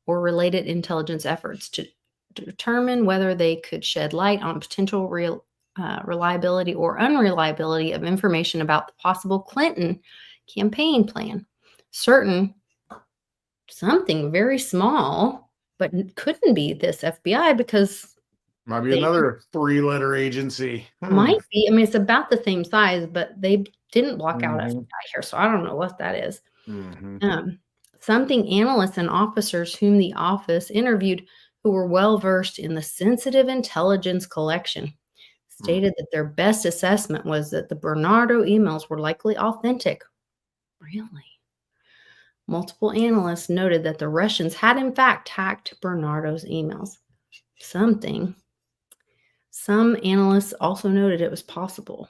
Speaker 1: or related intelligence efforts to determine whether they could shed light on potential reliability or unreliability of information about the possible Clinton campaign plan. Something very small, but couldn't be this FBI because
Speaker 2: might be another 3-letter agency.
Speaker 1: Might be. I mean, it's about the same size, but they didn't block out FBI here, so I don't know what that is. Something analysts and officers whom the office interviewed, who were well versed in the sensitive intelligence collection, stated that their best assessment was that the Bernardo emails were likely authentic. Really? Multiple analysts noted that the Russians had in fact hacked Bernardo's emails. Some analysts also noted it was possible.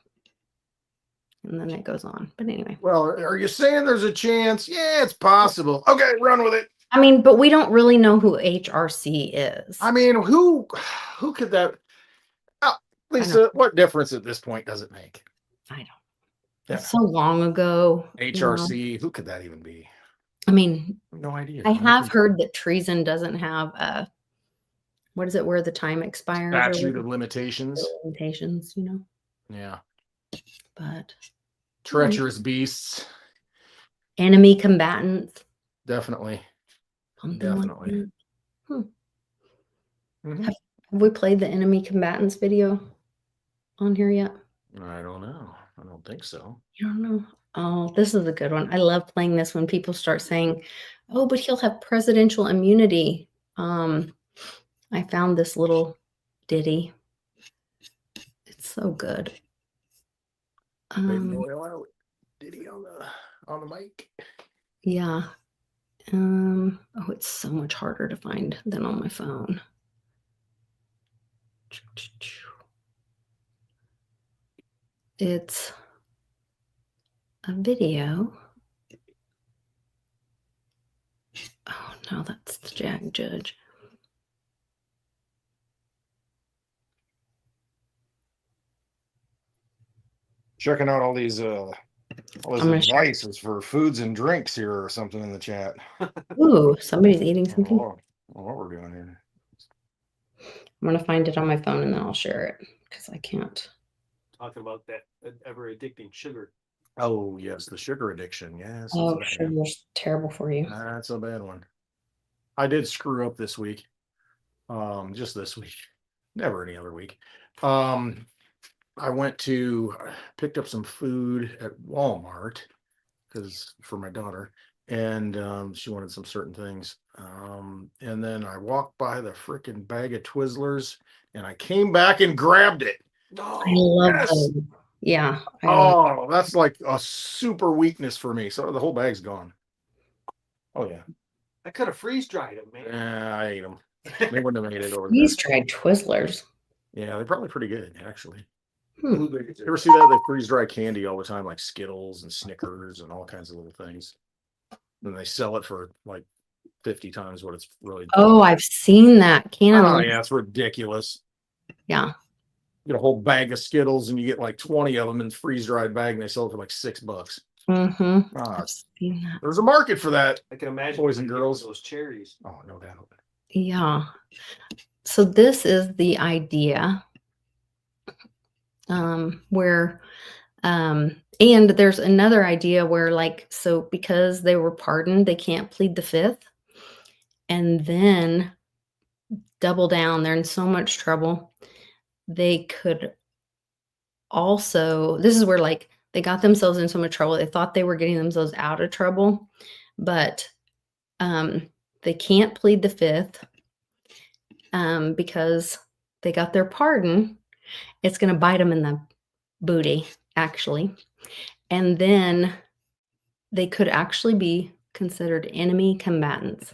Speaker 1: And then it goes on. But anyway.
Speaker 2: Well, are you saying there's a chance? Yeah, it's possible. Okay, run with it.
Speaker 1: I mean, but we don't really know who HRC is.
Speaker 2: I mean, who could that? Lisa, what difference at this point does it make?
Speaker 1: I don't. Yeah. It's so long ago.
Speaker 2: HRC, who could that even be?
Speaker 1: I mean,
Speaker 2: no idea.
Speaker 1: I have heard that treason doesn't have a, what is it, where the time expires?
Speaker 2: Statute of limitations.
Speaker 1: Limitations, you know?
Speaker 2: Yeah.
Speaker 1: But
Speaker 2: treacherous beasts.
Speaker 1: Enemy combatants.
Speaker 2: Definitely.
Speaker 1: Definitely. Have we played the enemy combatants video on here yet?
Speaker 2: I don't know. I don't think so.
Speaker 1: You don't know? Oh, this is a good one. I love playing this when people start saying, oh, but he'll have presidential immunity. I found this little ditty. It's so good.
Speaker 2: Ditty on the mic.
Speaker 1: Yeah. Oh, it's so much harder to find than on my phone. It's a video. Oh no, that's the Jack Judge.
Speaker 2: Checking out all these advices for foods and drinks here or something in the chat.
Speaker 1: Ooh, somebody's eating something.
Speaker 2: What we're doing here.
Speaker 1: I'm gonna find it on my phone and then I'll share it because I can't.
Speaker 3: Talking about that ever addicting sugar.
Speaker 2: Oh yes, the sugar addiction. Yes.
Speaker 1: Oh, sugar's terrible for you.
Speaker 2: That's a bad one. I did screw up this week. Just this week. Never any other week. I picked up some food at Walmart for my daughter, and she wanted some certain things. And then I walked by the freaking bag of Twizzlers, and I came back and grabbed it.
Speaker 1: I love
Speaker 2: Yes.
Speaker 1: those. Yeah.
Speaker 2: Oh, that's like a super weakness for me. So the whole bag's gone. Oh yeah.
Speaker 3: I could have freeze dried them, man.
Speaker 2: Yeah, I ate them. They wouldn't have made it over there.
Speaker 1: These dried Twizzlers.
Speaker 2: Yeah, they're probably pretty good, actually.
Speaker 1: Hmm.
Speaker 2: You ever see that? They freeze dry candy all the time, like Skittles and Snickers and all kinds of little things. And they sell it for like 50 times what it's really.
Speaker 1: Oh, I've seen that.
Speaker 2: Oh, yeah, it's ridiculous.
Speaker 1: Yeah.
Speaker 2: You get a whole bag of Skittles and you get like 20 of them in freeze dried bag, and they sell it for like $6.
Speaker 1: Mm-hmm.
Speaker 2: Ah,
Speaker 1: I've seen that.
Speaker 2: there's a market for that.
Speaker 3: I can imagine
Speaker 2: Boys and girls.
Speaker 3: those cherries.
Speaker 2: Oh, no doubt.
Speaker 1: Yeah. So this is the idea where and there's another idea where, like, so because they were pardoned, they can't plead the fifth and then double down. They're in so much trouble. They could also, this is where, like, they got themselves in so much trouble. They thought they were getting themselves out of trouble, but they can't plead the fifth because they got their pardon. It's going to bite them in the booty, actually. And then they could actually be considered enemy combatants.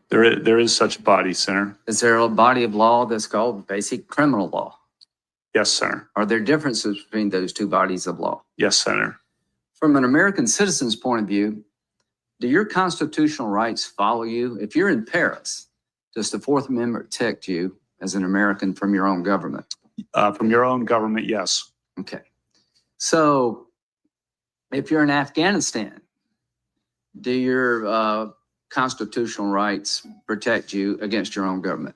Speaker 4: There is such a body, Senator.
Speaker 5: Is there a body of law that's called basic criminal law?
Speaker 4: Yes, Senator.
Speaker 5: Are there differences between those two bodies of law?
Speaker 4: Yes, Senator.
Speaker 5: From an American citizen's point of view, do your constitutional rights follow you? If you're in Paris, does the Fourth Amendment protect you as an American from your own government?
Speaker 4: From your own government, yes.
Speaker 5: Okay. So if you're in Afghanistan, do your constitutional rights protect you against your own government?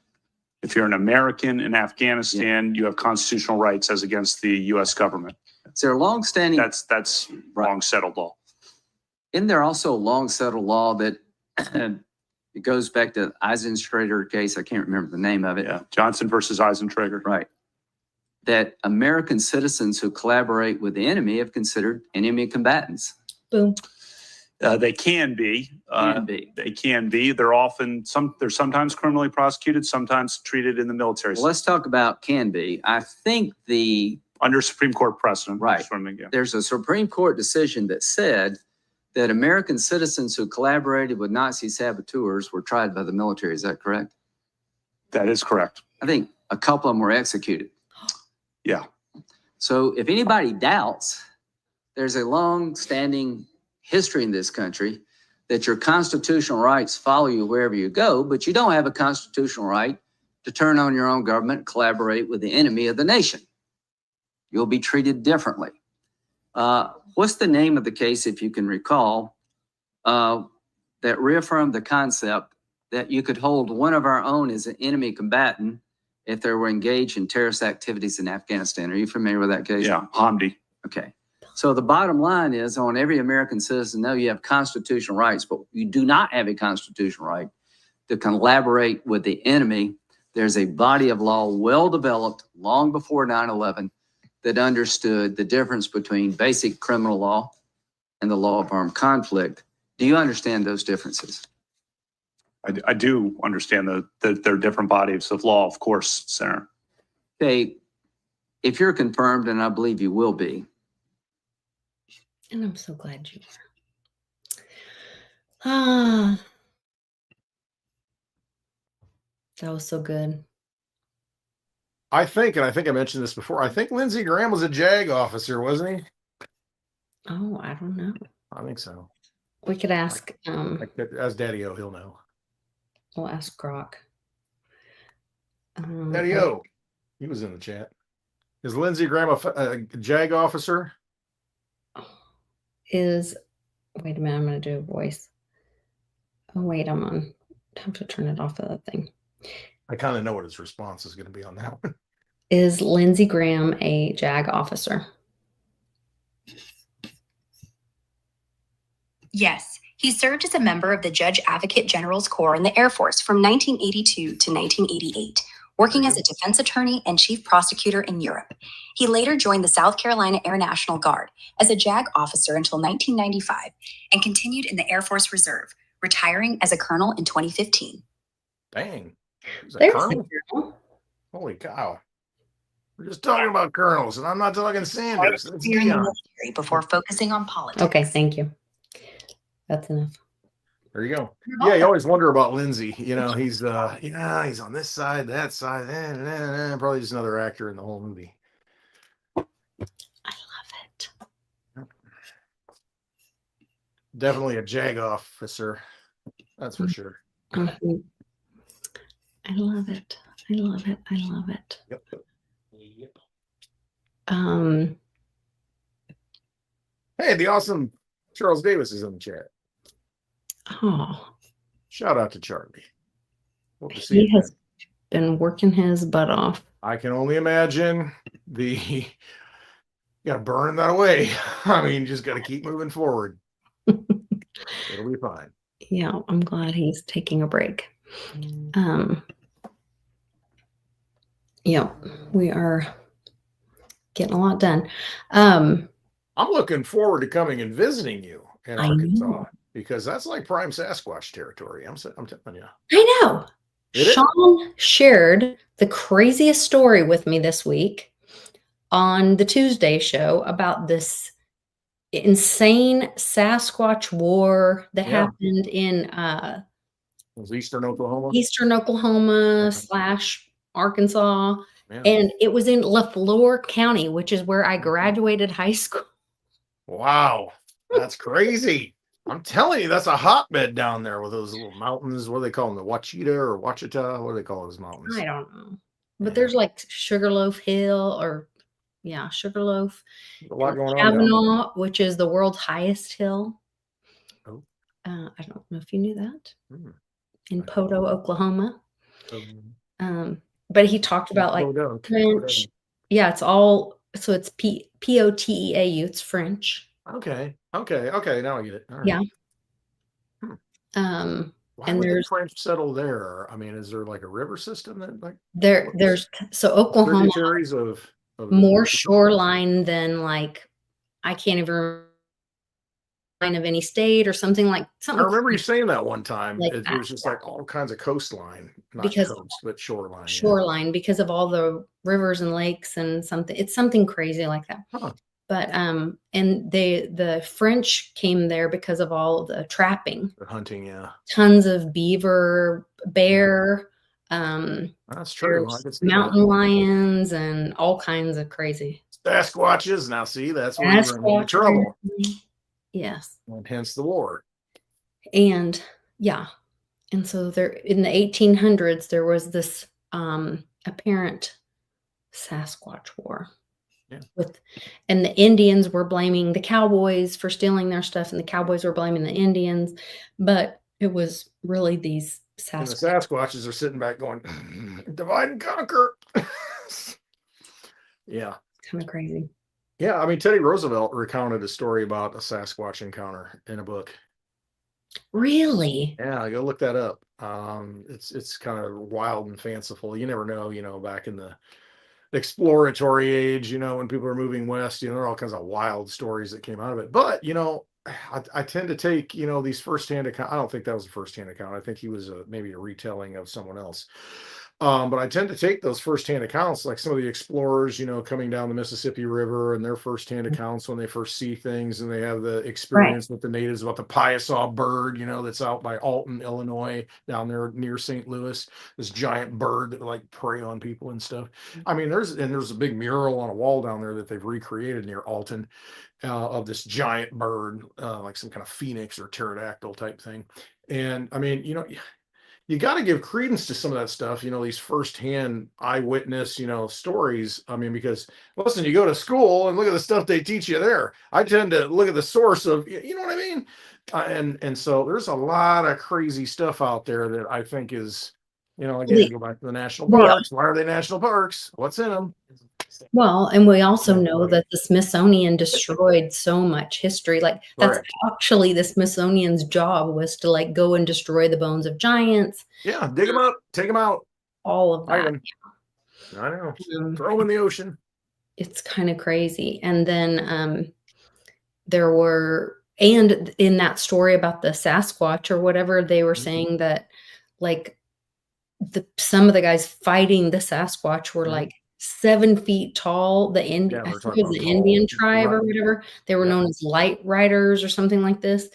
Speaker 4: If you're an American in Afghanistan, you have constitutional rights as against the U.S. government.
Speaker 5: Is there a long-standing...
Speaker 4: That's
Speaker 5: Right.
Speaker 4: long settled law.
Speaker 5: Isn't there also a long-settled law that it goes back to Eisenstrater case? I can't remember the name of it.
Speaker 4: Yeah, Johnson versus Eisentrager.
Speaker 5: Right. That American citizens who collaborate with the enemy have considered enemy combatants.
Speaker 1: Boom.
Speaker 4: They can be.
Speaker 5: Can be.
Speaker 4: They can be. They're sometimes criminally prosecuted, sometimes treated in the military.
Speaker 5: Well, let's talk about can be. I think
Speaker 4: Under Supreme Court precedent.
Speaker 5: Right. There's a Supreme Court decision that said that American citizens who collaborated with Nazi saboteurs were tried by the military. Is that correct?
Speaker 4: That is correct.
Speaker 5: I think a couple of them were executed.
Speaker 4: Yeah.
Speaker 5: So if anybody doubts, there's a long-standing history in this country that your constitutional rights follow you wherever you go, but you don't have a constitutional right to turn on your own government and collaborate with the enemy of the nation. You'll be treated differently. What's the name of the case, if you can recall, that reaffirmed the concept that you could hold one of our own as an enemy combatant if they were engaged in terrorist activities in Afghanistan? Are you familiar with that case?
Speaker 4: Yeah, Hamdi.
Speaker 5: Okay. So the bottom line is, on every American citizen, no, you have constitutional rights, but you do not have a constitutional right to collaborate with the enemy. There's a body of law well developed long before 9/11 that understood the difference between basic criminal law and the law of armed conflict. Do you understand those differences?
Speaker 4: I do understand that there are different bodies of law, of course, Senator.
Speaker 5: Okay. If you're confirmed, and I believe you will be,
Speaker 1: And I'm so glad you are. That was so good.
Speaker 2: I think I mentioned this before, I think Lindsey Graham was a JAG officer, wasn't he?
Speaker 1: Oh, I don't know.
Speaker 2: I think so.
Speaker 1: We could ask,
Speaker 2: As Daddy O, he'll know.
Speaker 1: we'll ask Grok.
Speaker 2: Daddy O, he was in the chat. Is Lindsey Graham a JAG officer?
Speaker 1: Wait a minute, I'm going to do a voice. Oh, wait, I have to turn it off of that thing.
Speaker 2: I kind of know what his response is going to be on that one.
Speaker 1: Is Lindsey Graham a JAG officer?
Speaker 6: Yes, he served as a member of the Judge Advocate General's Corps in the Air Force from 1982 to 1988, working as a defense attorney and chief prosecutor in Europe. He later joined the South Carolina Air National Guard as a JAG officer until 1995 and continued in the Air Force Reserve, retiring as a colonel in 2015.
Speaker 2: Dang. He's a
Speaker 1: There's
Speaker 2: colonel?
Speaker 1: the girl.
Speaker 2: Holy cow. We're just talking about colonels, and I'm not talking Sanders. That's
Speaker 6: Career in the
Speaker 2: Dion.
Speaker 6: military before focusing on politics.
Speaker 1: Okay, thank you. That's enough.
Speaker 2: There you go. Yeah, you always wonder about Lindsay. You know, he's he's on this side, that side, probably just another actor in the whole movie.
Speaker 1: I love it.
Speaker 2: Definitely a JAG officer. That's for sure.
Speaker 1: Mhm. I love it. I love it. I love it.
Speaker 2: Yep. Hey, the awesome Charles Davis is in the chat.
Speaker 1: Oh,
Speaker 2: Shout out to Charlie. Hope to see
Speaker 1: he
Speaker 2: you
Speaker 1: has been working his butt off.
Speaker 2: I can only imagine you got to burn that away. I mean, just got to keep moving forward. It'll be fine.
Speaker 1: Yeah, I'm glad he's taking a break. Yeah, we are getting a lot done.
Speaker 2: I'm looking forward to coming and visiting you in
Speaker 1: I
Speaker 2: Arkansas
Speaker 1: know.
Speaker 2: because that's like prime Sasquatch territory. I'm telling you.
Speaker 1: I know.
Speaker 2: It is.
Speaker 1: Sean shared the craziest story with me this week on the Tuesday show about this insane Sasquatch war that
Speaker 2: Yeah.
Speaker 1: happened in
Speaker 2: It was Eastern Oklahoma.
Speaker 1: Eastern Oklahoma / Arkansas.
Speaker 2: Man.
Speaker 1: And it was in LaFleur County, which is where I graduated high school.
Speaker 2: Wow, that's crazy. I'm telling you, that's a hotbed down there with those little mountains. What do they call them? The Wachita or Wachita? What do they call those mountains?
Speaker 1: I don't know. But
Speaker 2: Yeah.
Speaker 1: there's like Sugarloaf Hill Sugarloaf.
Speaker 2: A lot going on down there.
Speaker 1: Kavanaugh, which is the world's highest hill.
Speaker 2: Oh.
Speaker 1: I don't know if you knew that. In
Speaker 2: I
Speaker 1: Poto, Oklahoma.
Speaker 2: Um,
Speaker 1: But he talked about like
Speaker 2: Podunk.
Speaker 1: French. Yeah, it's all so it's Poteau. It's French.
Speaker 2: Okay. Now I get it. All right.
Speaker 1: Yeah.
Speaker 2: Why
Speaker 1: And
Speaker 2: would the
Speaker 1: there's
Speaker 2: French settle there? I mean, is there like a river system that like
Speaker 1: there's so Oklahoma
Speaker 2: tributaries of the
Speaker 1: more shoreline than like I can't even remember of any state or something like
Speaker 2: I
Speaker 1: something.
Speaker 2: remember you saying that one time.
Speaker 1: Like
Speaker 2: It was just like all kinds of coastline, not
Speaker 1: Because-
Speaker 2: coast, but shoreline. yeah.
Speaker 1: shoreline because of all the rivers and lakes and something. It's something crazy like that.
Speaker 2: Huh.
Speaker 1: But and the French came there because of all the trapping.
Speaker 2: The hunting, yeah.
Speaker 1: Tons of beaver, bear,
Speaker 2: That's true. I
Speaker 1: there's
Speaker 2: could see
Speaker 1: mountain lions and all kinds of crazy.
Speaker 2: that. Sasquatches. Now, see, that's where you run into
Speaker 1: Sasquatch.
Speaker 2: trouble,
Speaker 1: Yes.
Speaker 2: and hence the war.
Speaker 1: And yeah. And so there in the 1800s there was this apparent Sasquatch war.
Speaker 2: Yeah.
Speaker 1: And the Indians were blaming the cowboys for stealing their stuff, and the cowboys were blaming the Indians, but it was really these
Speaker 2: And the
Speaker 1: Sasquatch.
Speaker 2: Sasquatches are sitting back going, divide and conquer. Yeah.
Speaker 1: Kind of crazy.
Speaker 2: Yeah. I mean, Teddy Roosevelt recounted a story about a Sasquatch encounter in a book.
Speaker 1: Really?
Speaker 2: Yeah, go look that up. It's kind of wild and fanciful. You never know, back in the exploratory age, when people are moving west, there are all kinds of wild stories that came out of it. But, I tend to take, these firsthand account. I don't think that was a firsthand account. I think he was maybe a retelling of someone else. But I tend to take those firsthand accounts, like some of the explorers, coming down the Mississippi River, and their firsthand accounts when they first see things, and they have the experience with the natives about the Piasaw bird, that's out by Alton, Illinois, down there near St. Louis. This giant bird that like prey on people and stuff. I mean, there's a big mural on a wall down there that they've recreated near Alton of this giant bird, like some kind of phoenix or pterodactyl type thing. And I mean, you got to give credence to some of that stuff, these firsthand eyewitness, stories. I mean, because listen, you go to school and look at the stuff they teach you there. I tend to look at the source of, you know what I mean? And so there's a lot of crazy stuff out there that I think is, again, go back to the national parks. Why are they national parks? What's in them?
Speaker 1: Well, and we also know that the Smithsonian destroyed so much history. Like that's
Speaker 2: Correct.
Speaker 1: actually the Smithsonian's job was to like go and destroy the bones of giants.
Speaker 2: Yeah, dig them up, take them out.
Speaker 1: all of that.
Speaker 2: Item. I know.
Speaker 1: Um,
Speaker 2: Throw them in the ocean.
Speaker 1: it's kind of crazy. And then there were, and in that story about the Sasquatch or whatever, they were saying that like some of the guys fighting the Sasquatch were like 7 feet tall. The
Speaker 2: Yeah,
Speaker 1: I
Speaker 2: we're
Speaker 1: think
Speaker 2: talking
Speaker 1: it was
Speaker 2: about
Speaker 1: the Indian
Speaker 2: tall,
Speaker 1: tribe or
Speaker 2: right.
Speaker 1: whatever. They were
Speaker 2: Yeah.
Speaker 1: known as light riders or something like this.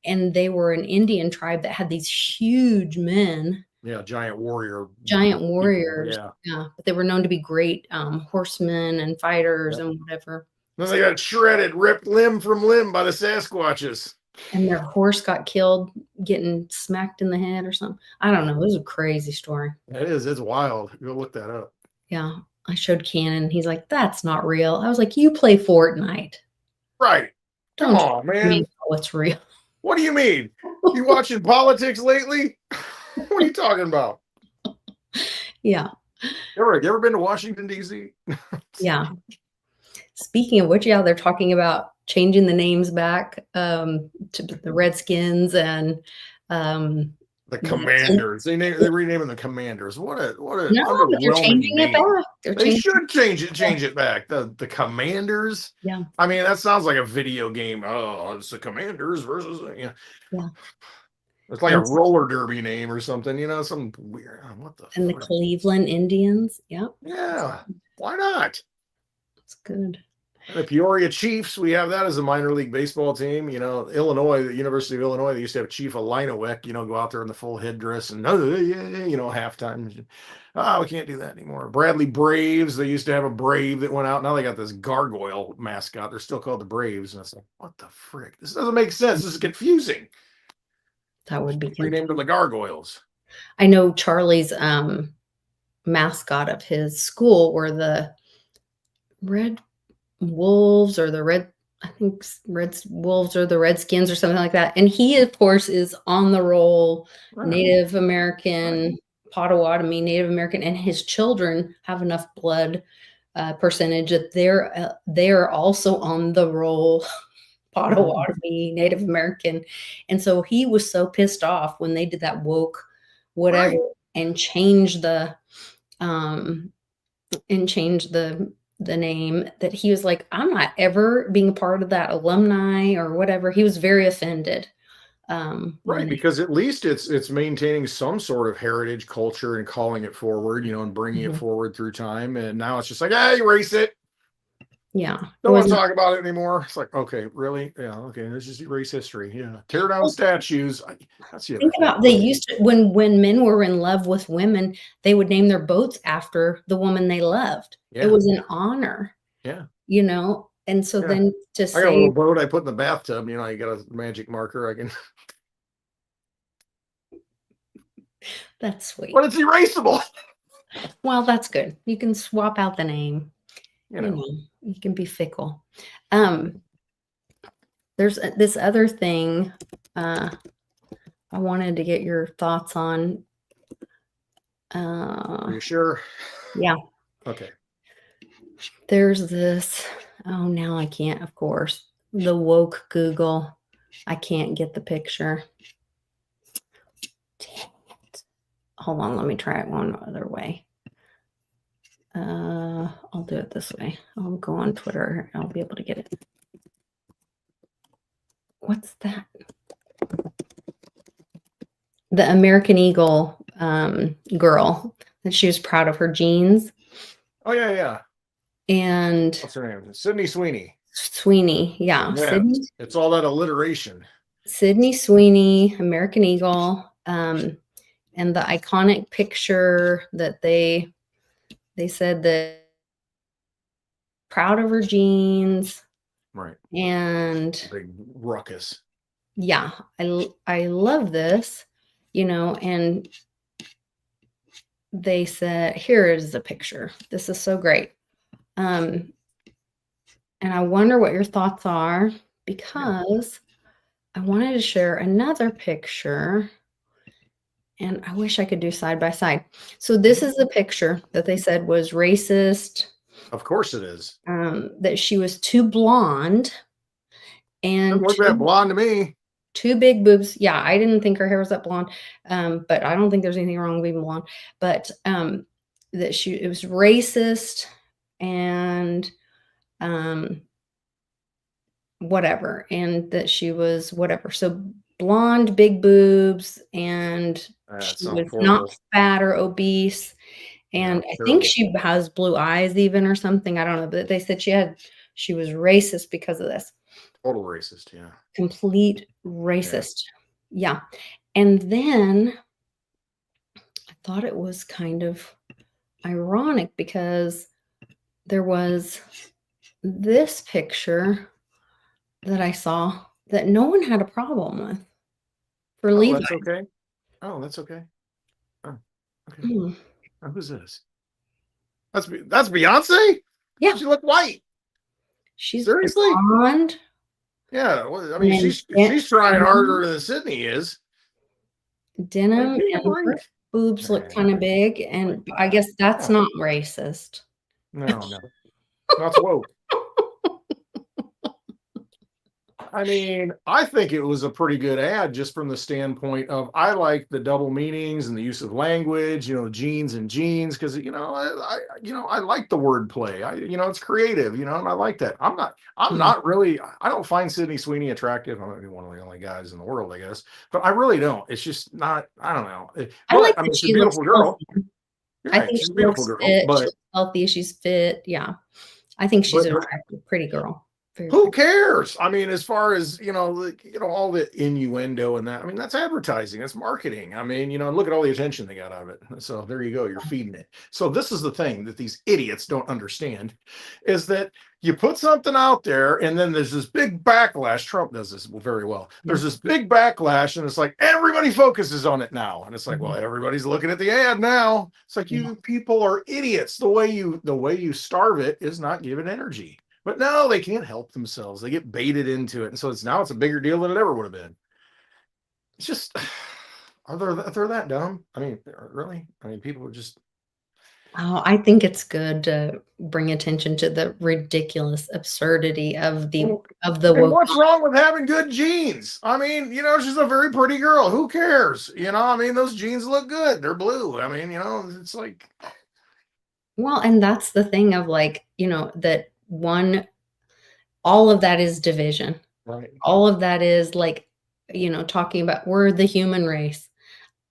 Speaker 1: And they were an Indian tribe that had these huge men,
Speaker 2: Yeah, giant warrior.
Speaker 1: giant
Speaker 2: people.
Speaker 1: warriors.
Speaker 2: Yeah.
Speaker 1: Yeah. But they were known to be great horsemen and fighters and whatever.
Speaker 2: Then they got shredded, ripped limb from limb by the Sasquatches.
Speaker 1: And their horse got killed getting smacked in the head or something. I don't know. It was a crazy story.
Speaker 2: It is. It's wild. Go look that up.
Speaker 1: Yeah. I showed Cannon. He's like, that's not real. I was like, you play Fortnite.
Speaker 2: Right. Come
Speaker 1: Don't
Speaker 2: on,
Speaker 1: tell
Speaker 2: man.
Speaker 1: me what's real.
Speaker 2: What do you mean? You watching politics lately? What are you talking about?
Speaker 1: Yeah.
Speaker 2: You ever been to Washington, D.C.?
Speaker 1: Yeah. Speaking of which, yeah, they're talking about changing the names back to the Redskins and
Speaker 2: The Commanders. They're renaming the Commanders. What a
Speaker 1: no, but they're
Speaker 2: underwhelming
Speaker 1: changing it
Speaker 2: name.
Speaker 1: back.
Speaker 2: They should change it back. The Commanders.
Speaker 1: Yeah.
Speaker 2: I mean, that sounds like a video game. Oh, it's the Commanders versus
Speaker 1: Yeah.
Speaker 2: It's like a roller derby name or something, some weird. What the?
Speaker 1: And the
Speaker 2: frick?
Speaker 1: Cleveland Indians. Yep.
Speaker 2: Yeah. Why not?
Speaker 1: It's good.
Speaker 2: And the Peoria Chiefs, we have that as a minor league baseball team. Illinois, the University of Illinois, they used to have Chief Alinowick, go out there in the full headdress and halftime. Oh, we can't do that anymore. Bradley Braves, they used to have a Brave that went out. Now they got this gargoyle mascot. They're still called the Braves. And it's like, what the frick? This doesn't make sense. This is confusing.
Speaker 1: That would be
Speaker 2: Renamed them the Gargoyles.
Speaker 1: I know Charlie's mascot of his school were the Red Wolves or I think Red Wolves or the Redskins or something like that. And he, of course, is on the roll,
Speaker 2: Right.
Speaker 1: Native American, Potawatomi, Native American, and his children have enough blood percentage that they're also on the roll, Potawatomi, Native American. And so he was so pissed off when they did that woke whatever and changed the name, that he was like, I'm not ever being a part of that alumni or whatever. He was very offended.
Speaker 2: Right, because at least it's maintaining some sort of heritage culture and calling it forward, and bringing it forward through time. And now it's just like, erase it.
Speaker 1: Yeah.
Speaker 2: Don't want to talk about it anymore. It's like, okay, really? Yeah, okay, let's just erase history. Yeah, tear down statues. That's the other
Speaker 1: Think
Speaker 2: thing.
Speaker 1: about, they used to, when men were in love with women, they would name their boats after the woman they loved.
Speaker 2: Yeah.
Speaker 1: It was an honor.
Speaker 2: Yeah.
Speaker 1: And so
Speaker 2: Yeah.
Speaker 1: then to
Speaker 2: I got a
Speaker 1: say,
Speaker 2: little boat I put in the bathtub. You got a magic marker. I can.
Speaker 1: that's sweet.
Speaker 2: But it's erasable.
Speaker 1: Well, that's good. You can swap out the name. You can be fickle. There's this other thing I wanted to get your thoughts on.
Speaker 2: Are you sure?
Speaker 1: Yeah.
Speaker 2: Okay.
Speaker 1: There's this. Oh, now I can't, of course. The woke Google. I can't get the picture. Damn it. Hold on. Let me try it one other way. I'll do it this way. I'll go on Twitter. I'll be able to get it. What's that? The American Eagle girl, that she was proud of her jeans.
Speaker 2: Oh yeah.
Speaker 1: And
Speaker 2: What's her name? Sydney Sweeney.
Speaker 1: Sweeney, yeah.
Speaker 2: It's all that alliteration.
Speaker 1: Sydney Sweeney, American Eagle, and the iconic picture that they said that proud of her jeans.
Speaker 2: Right.
Speaker 1: And
Speaker 2: big ruckus.
Speaker 1: Yeah, I love this, and they said, here is the picture. This is so great. And I wonder what your thoughts are, because I wanted to share another picture, and I wish I could do side by side. So this is the picture that they said was racist.
Speaker 2: Of course it is.
Speaker 1: That she was too blonde. And
Speaker 2: look that blonde to me.
Speaker 1: 2 big boobs. Yeah, I didn't think her hair was that blonde, but I don't think there's anything wrong with being blonde. But that it was racist and um, whatever, and that she was whatever. So blonde, big boobs, and
Speaker 2: That
Speaker 1: she
Speaker 2: sounds
Speaker 1: was not
Speaker 2: horrible.
Speaker 1: fat or obese.
Speaker 2: Yeah,
Speaker 1: And I think
Speaker 2: terrible.
Speaker 1: she has blue eyes even or something. I don't know, but they said she was racist because of this.
Speaker 2: Total racist. Yeah.
Speaker 1: Complete racist. Yeah. And then I thought it was kind of ironic because there was this picture that I saw that no one had a problem with for
Speaker 2: Oh,
Speaker 1: Levi.
Speaker 2: that's okay. Oh, that's okay. Oh, okay.
Speaker 1: Hmm.
Speaker 2: Now, who's this? That's Beyonce?
Speaker 1: Yeah.
Speaker 2: She look white.
Speaker 1: She's
Speaker 2: Seriously?
Speaker 1: blonde.
Speaker 2: Yeah. Well, I
Speaker 1: And
Speaker 2: mean,
Speaker 1: then
Speaker 2: she's trying harder than Sydney is.
Speaker 1: denim,
Speaker 2: Like, give me a
Speaker 1: and her
Speaker 2: break.
Speaker 1: boobs look kind of big, and I guess that's
Speaker 2: No,
Speaker 1: not racist.
Speaker 2: no. That's woke. I mean, I think it was a pretty good ad just from the standpoint of I like the double meanings and the use of language, jeans and jeans, because I like the wordplay. It's creative, and I like that. I'm
Speaker 1: Yeah.
Speaker 2: not really, I don't find Sydney Sweeney attractive. I'm one of the only guys in the world, I guess, but I really don't. It's just not, I don't know.
Speaker 1: I like
Speaker 2: But I mean,
Speaker 1: that
Speaker 2: she's a
Speaker 1: she looks
Speaker 2: beautiful girl.
Speaker 1: healthy. I
Speaker 2: Right,
Speaker 1: think
Speaker 2: she's a
Speaker 1: she
Speaker 2: beautiful
Speaker 1: looks
Speaker 2: girl,
Speaker 1: fit,
Speaker 2: but
Speaker 1: she's healthy, she's fit, yeah. I think she's
Speaker 2: but
Speaker 1: an attractive, pretty girl. Very
Speaker 2: who
Speaker 1: pretty.
Speaker 2: cares? I mean, as far as all the innuendo and that. I mean, that's advertising, that's marketing. I mean, look at all the attention they got out of it. So there you go, you're feeding it. So this is the thing that these idiots don't understand is that you put something out there and then there's this big backlash. Trump does this very well. There's
Speaker 1: Yeah.
Speaker 2: this big backlash, and it's like everybody focuses on it now. And it's like,
Speaker 1: Mhm.
Speaker 2: well, everybody's looking at the ad now. It's like
Speaker 1: Yeah.
Speaker 2: you people are idiots. The way you starve it is not giving energy. But no, they can't help themselves. They get baited into it. And so it's a bigger deal than it ever would have been. It's just, they're that dumb? I mean, really? I mean, people are just,
Speaker 1: Oh, I think it's good to bring attention to the ridiculous absurdity of the
Speaker 2: and
Speaker 1: woke.
Speaker 2: what's wrong with having good genes? I mean, she's a very pretty girl. Who cares? I mean, those jeans look good. They're blue. I mean, it's like,
Speaker 1: Well, and that's the thing of that all of that is division.
Speaker 2: right.
Speaker 1: All of that is talking about we're the human race.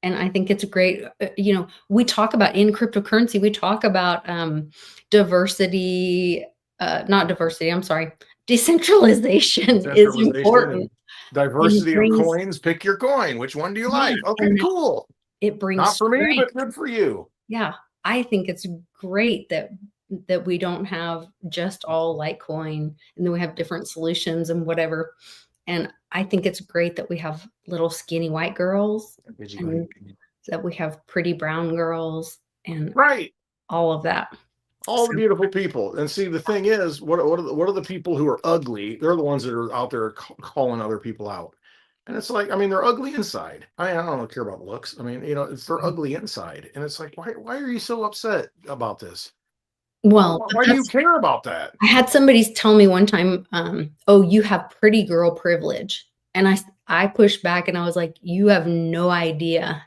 Speaker 1: And I think it's great. We talk about in cryptocurrency, we talk about diversity, not diversity, I'm sorry, decentralization is
Speaker 2: Decentralization
Speaker 1: important.
Speaker 2: and
Speaker 1: And it
Speaker 2: diversity of
Speaker 1: brings,
Speaker 2: coins. Pick your coin. Which one do you
Speaker 1: yeah,
Speaker 2: like? Okay,
Speaker 1: and
Speaker 2: cool.
Speaker 1: it brings
Speaker 2: Not for me,
Speaker 1: strength.
Speaker 2: but good for you.
Speaker 1: Yeah, I think it's great that we don't have just all Litecoin and then we have different solutions and whatever. And I think it's great that we have little skinny white girls and that we have pretty brown girls and
Speaker 2: Right.
Speaker 1: all of that.
Speaker 2: All the
Speaker 1: So,
Speaker 2: beautiful people. And see, the thing is, what are the people who are ugly? They're the ones that are out there calling other people out. And it's like, I mean, they're ugly inside. I don't care about looks. I mean, they're ugly inside. And it's like, why are you so upset about this?
Speaker 1: well,
Speaker 2: Why do you care about that?
Speaker 1: I had somebody tell me one time, oh, you have pretty girl privilege. And I pushed back and I was like, you have no idea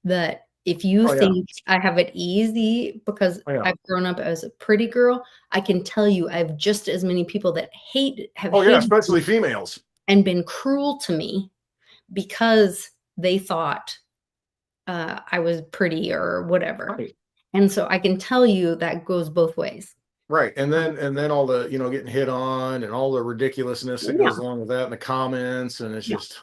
Speaker 1: that if you
Speaker 2: Oh, yeah.
Speaker 1: think I have it easy because
Speaker 2: Oh, yeah.
Speaker 1: I've grown up as a pretty girl, I can tell you I have just as many people that have
Speaker 2: Oh, yeah,
Speaker 1: hated
Speaker 2: especially females.
Speaker 1: and been cruel to me because they thought I was pretty or whatever.
Speaker 2: Right.
Speaker 1: And so I can tell you that goes both ways.
Speaker 2: Right. And then all the, getting hit on and all the ridiculousness that
Speaker 1: Yeah.
Speaker 2: goes along with that in the comments. And it's
Speaker 1: Yeah.
Speaker 2: just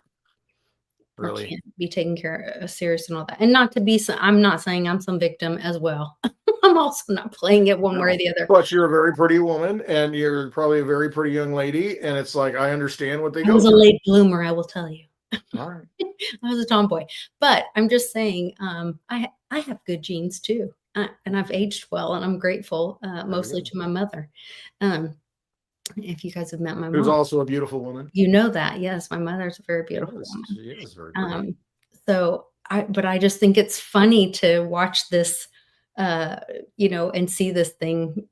Speaker 1: I
Speaker 2: really,
Speaker 1: can't be taken care of serious and all that. And not to be, I'm not saying I'm some victim as well. I'm also not playing it one way or the other.
Speaker 2: but you're a very pretty woman and you're probably a very pretty young lady. And it's like, I understand what they
Speaker 1: I
Speaker 2: go
Speaker 1: was a
Speaker 2: through.
Speaker 1: late bloomer, I will tell you.
Speaker 2: All right.
Speaker 1: I was a tomboy, but I'm just saying, I have good genes too, and I've aged well, and I'm grateful, mostly to my mother. If you guys have met my
Speaker 2: Who's
Speaker 1: mom,
Speaker 2: also a beautiful woman.
Speaker 1: you know that. Yes, my mother's a very beautiful woman.
Speaker 2: She is very pretty.
Speaker 1: But I just think it's funny to watch this, and see this thing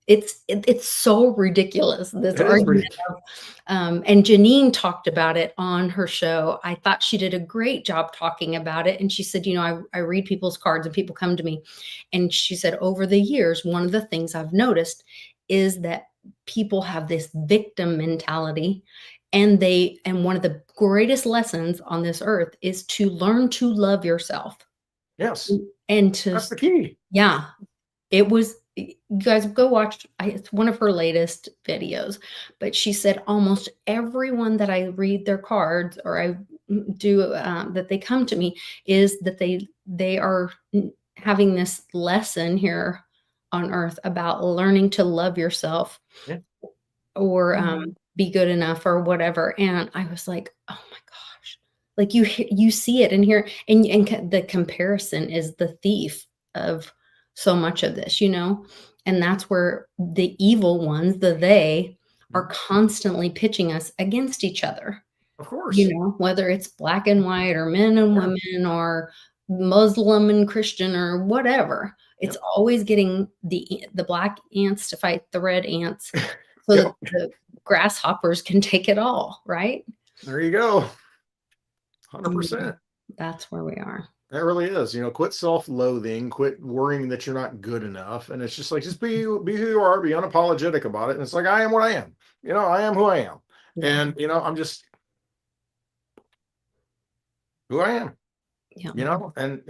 Speaker 1: it's so ridiculous, this
Speaker 2: It is
Speaker 1: argument.
Speaker 2: ridiculous.
Speaker 1: And Janine talked about it on her show. I thought she did a great job talking about it. And she said, I read people's cards and people come to me. And she said, over the years, one of the things I've noticed is that people have this victim mentality. And one of the greatest lessons on this earth is to learn to love yourself.
Speaker 2: Yes,
Speaker 1: And to,
Speaker 2: that's the key.
Speaker 1: yeah, it was, you guys go watch, it's one of her latest videos, but she said almost everyone that I read their cards or I do that they come to me is that they are having this lesson here on earth about learning to love yourself.
Speaker 2: Yeah.
Speaker 1: Or be good enough or whatever. And I was like, oh my gosh, like you see it in here, and the comparison is the thief of so much of this, and that's where the evil ones, they are constantly pitching us against each other.
Speaker 2: Of course.
Speaker 1: Whether it's black and white or men and women or Muslim and Christian or whatever, it's always getting the black ants to fight the red ants so that the grasshoppers can take it all, right?
Speaker 2: There you go. 100%.
Speaker 1: That's where we are.
Speaker 2: That really is. Quit self-loathing, quit worrying that you're not good enough. And it's just like, just be who you are, be unapologetic about it. And it's like, I am what I am. I am who I am.
Speaker 1: Yeah.
Speaker 2: And, I'm just who I am.
Speaker 1: Yeah.
Speaker 2: And,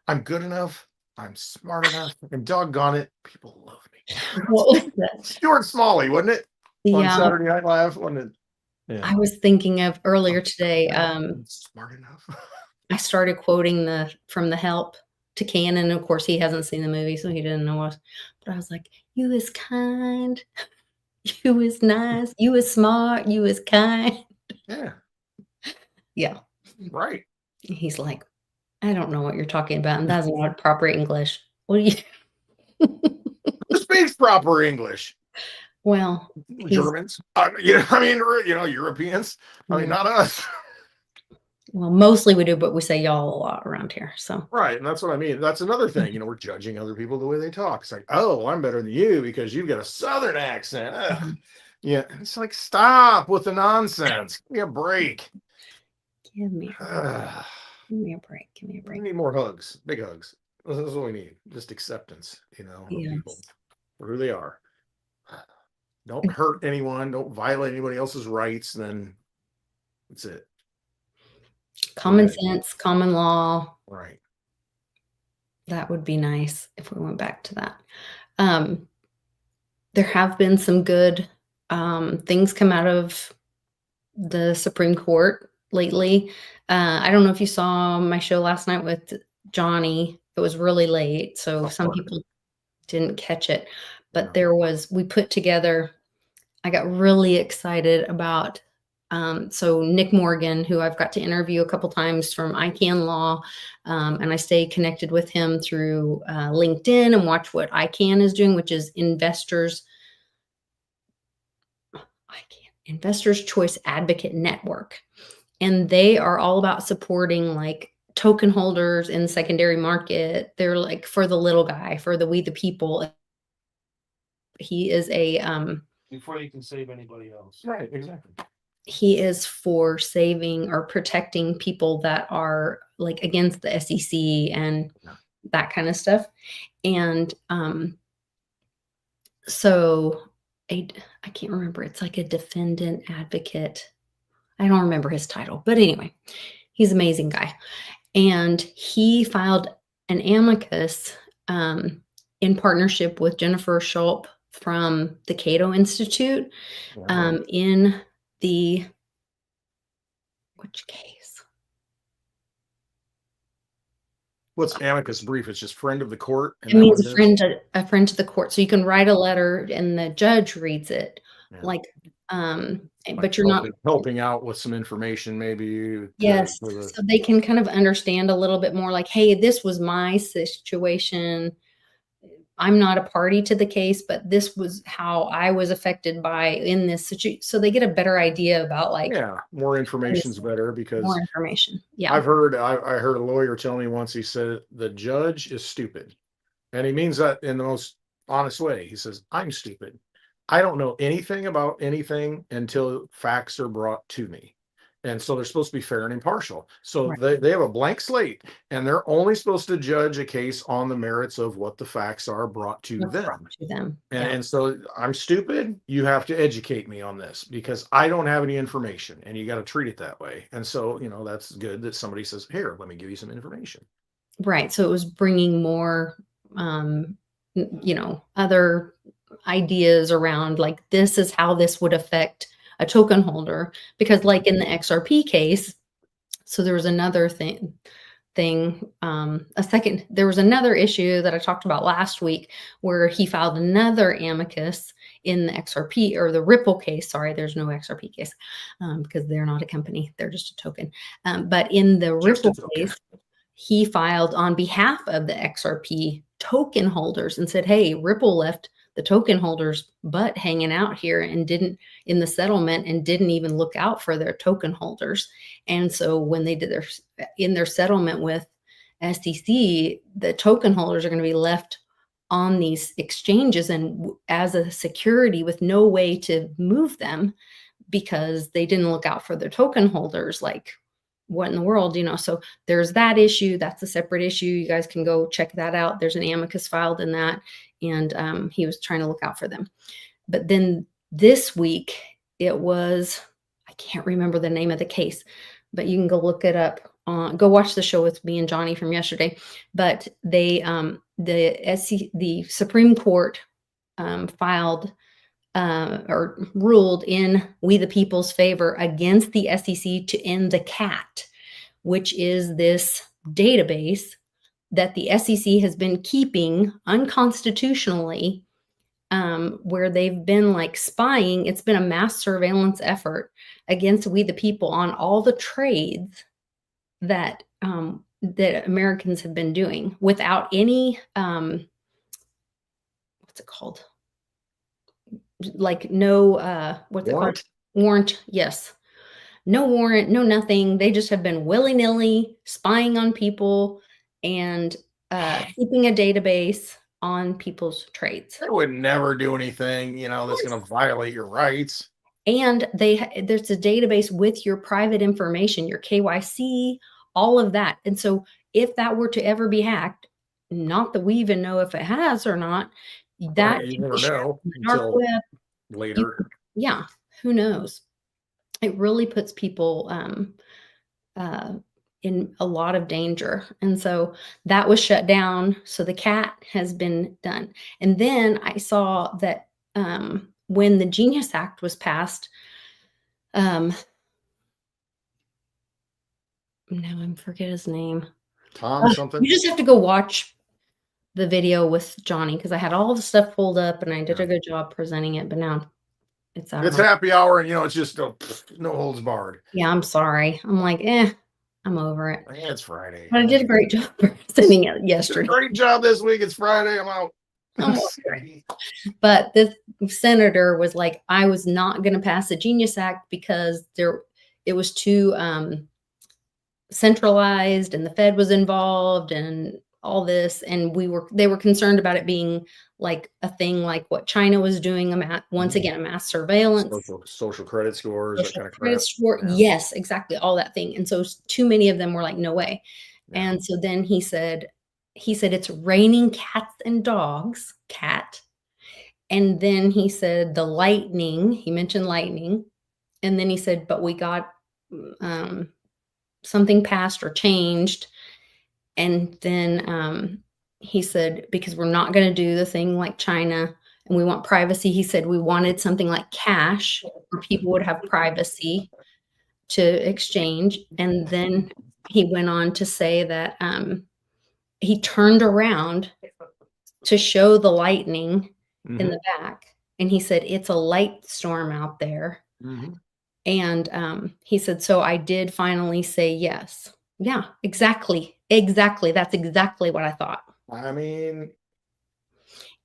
Speaker 2: I'm good enough. I'm smart enough. And doggone it, people love me.
Speaker 1: What was that?
Speaker 2: Stuart Smalley, wasn't it? On
Speaker 1: Yeah.
Speaker 2: Saturday Night Live, wasn't it? Yeah.
Speaker 1: I was thinking of earlier today.
Speaker 2: I'm smart enough.
Speaker 1: I started quoting from The Help to Cannon. Of course, he hasn't seen the movie, so he didn't know what. But I was like, "You is kind, you is nice, you is smart, you is kind."
Speaker 2: Yeah.
Speaker 1: Yeah.
Speaker 2: Right.
Speaker 1: He's like, "I don't know what you're talking about, and that's not proper English." What do you?
Speaker 2: Who speaks proper English?
Speaker 1: Well,
Speaker 2: Germans. Europeans. Not us.
Speaker 1: Well, mostly we do, but we say y'all a lot around here. So
Speaker 2: right, and that's what I mean. That's another thing. We're judging other people the way they talk. It's like, oh, I'm better than you because you've got a Southern accent. Yeah, it's like, stop with the nonsense. Give me a break.
Speaker 1: Give me a break. Give me a break.
Speaker 2: We need more hugs, big hugs. This is what we need. Just acceptance, of people for who they are. Don't hurt anyone. Don't violate anybody else's rights. Then that's it.
Speaker 1: Common sense, common law.
Speaker 2: Right.
Speaker 1: That would be nice if we went back to that. There have been some good things come out of the Supreme Court lately. I don't know if you saw my show last night with Johnny. It was really late, so some people didn't catch it. But we put together, I got really excited about, so Nick Morgan, who I've got to interview a couple times from ICANN Law, and I stay connected with him through LinkedIn and watch what ICANN is doing, which is Investors Choice Advocate Network. And they are all about supporting like token holders in the secondary market. They're like for the little guy, for we the people. He is
Speaker 3: before you can save anybody else.
Speaker 2: Right, exactly.
Speaker 1: He is for saving or protecting people that are like against the SEC and that kind of stuff. And so I can't remember. It's like a defendant advocate. I don't remember his title, but anyway, he's an amazing guy. And he filed an amicus in partnership with Jennifer Schulp from the Cato Institute in which case?
Speaker 2: What's amicus brief? It's just friend of the court.
Speaker 1: It means a friend to the court. So you can write a letter and the judge reads it. Yeah. But you're not
Speaker 2: helping out with some information, maybe.
Speaker 1: Yes. So they can kind of understand a little bit more like, hey, this was my situation. I'm not a party to the case, but this was how I was affected by in this situation. So they get a better idea about
Speaker 2: more information's better because
Speaker 1: more information. Yeah.
Speaker 2: I heard a lawyer tell me once, he said the judge is stupid. And he means that in the most honest way. He says, I'm stupid. I don't know anything about anything until facts are brought to me. And so they're supposed to be fair and impartial. So
Speaker 1: Right.
Speaker 2: they have a blank slate, and they're only supposed to judge a case on the merits of what the facts are brought to
Speaker 1: What's
Speaker 2: them.
Speaker 1: brought to them.
Speaker 2: And,
Speaker 1: Yeah.
Speaker 2: and so I'm stupid. You have to educate me on this because I don't have any information, and you got to treat it that way. And so, that's good that somebody says, here, let me give you some information.
Speaker 1: Right. So it was bringing more, other ideas around like, this is how this would affect a token holder. Because like in the XRP case, so there was another there was another issue that I talked about last week where he filed another amicus in the XRP or the Ripple case. Sorry, there's no XRP case because they're not a company. They're just a token. But in the Ripple case, he filed on behalf of the XRP token holders and said, hey, Ripple left the token holders butt hanging out here and didn't in the settlement and didn't even look out for their token holders. And so when they did their settlement with SEC, the token holders are going to be left on these exchanges and as a security with no way to move them because they didn't look out for their token holders. Like, what in the world, so there's that issue. That's a separate issue. You guys can go check that out. There's an amicus filed in that. And he was trying to look out for them. But then this week it was, I can't remember the name of the case, but you can go look it up. Go watch the show with me and Johnny from yesterday. But they, the Supreme Court filed or ruled in We the People's favor against the SEC to end the CAT, which is this database that the SEC has been keeping unconstitutionally, where they've been like spying. It's been a mass surveillance effort against We the People on all the trades that that Americans have been doing without any what's it called? Like no what's it called? Warrant. Yes. No warrant, no nothing. They just have been willy-nilly spying on people and keeping a database on people's trades.
Speaker 2: They would never do anything, that's going to violate your rights.
Speaker 1: And there's a database with your private information, your KYC, all of that. And so if that were to ever be hacked, not that we even know if it has or not, that
Speaker 2: you never know
Speaker 1: dark
Speaker 2: until
Speaker 1: web
Speaker 2: later.
Speaker 1: Yeah, who knows? It really puts people in a lot of danger. And so that was shut down. So the CAT has been done. And then I saw that when the Genius Act was passed, now I forget his name.
Speaker 2: Tom something.
Speaker 1: You just have to go watch the video with Johnny because I had all the stuff pulled up and I did a good job presenting it, but now it's out.
Speaker 2: It's happy hour and it's just no holds barred.
Speaker 1: Yeah, I'm sorry. I'm like, I'm over it.
Speaker 2: Yeah, it's Friday.
Speaker 1: But I did a great job presenting it yesterday.
Speaker 2: Great job this week. It's Friday. I'm out.
Speaker 1: But this senator was like, I was not going to pass the Genius Act because it was too centralized and the Fed was involved and all this. And they were concerned about it being like a thing like what China was doing, once again, a mass surveillance.
Speaker 2: Social credit scores, that kind of
Speaker 1: credit score. Yeah. Yes, exactly. All that thing. And so too many of them were like, no way. Yeah. And so then he said, it's raining cats and dogs, cat. And then he said the lightning, he mentioned lightning. And then he said, but we got something passed or changed. And then he said, because we're not going to do the thing like China and we want privacy. He said, we wanted something like cash where people would have privacy to exchange. And then he went on to say that he turned around to show the lightning in the back. And he said, it's a light storm out there. And he said, so I did finally say yes. Yeah, exactly. That's exactly what I thought.
Speaker 2: I mean,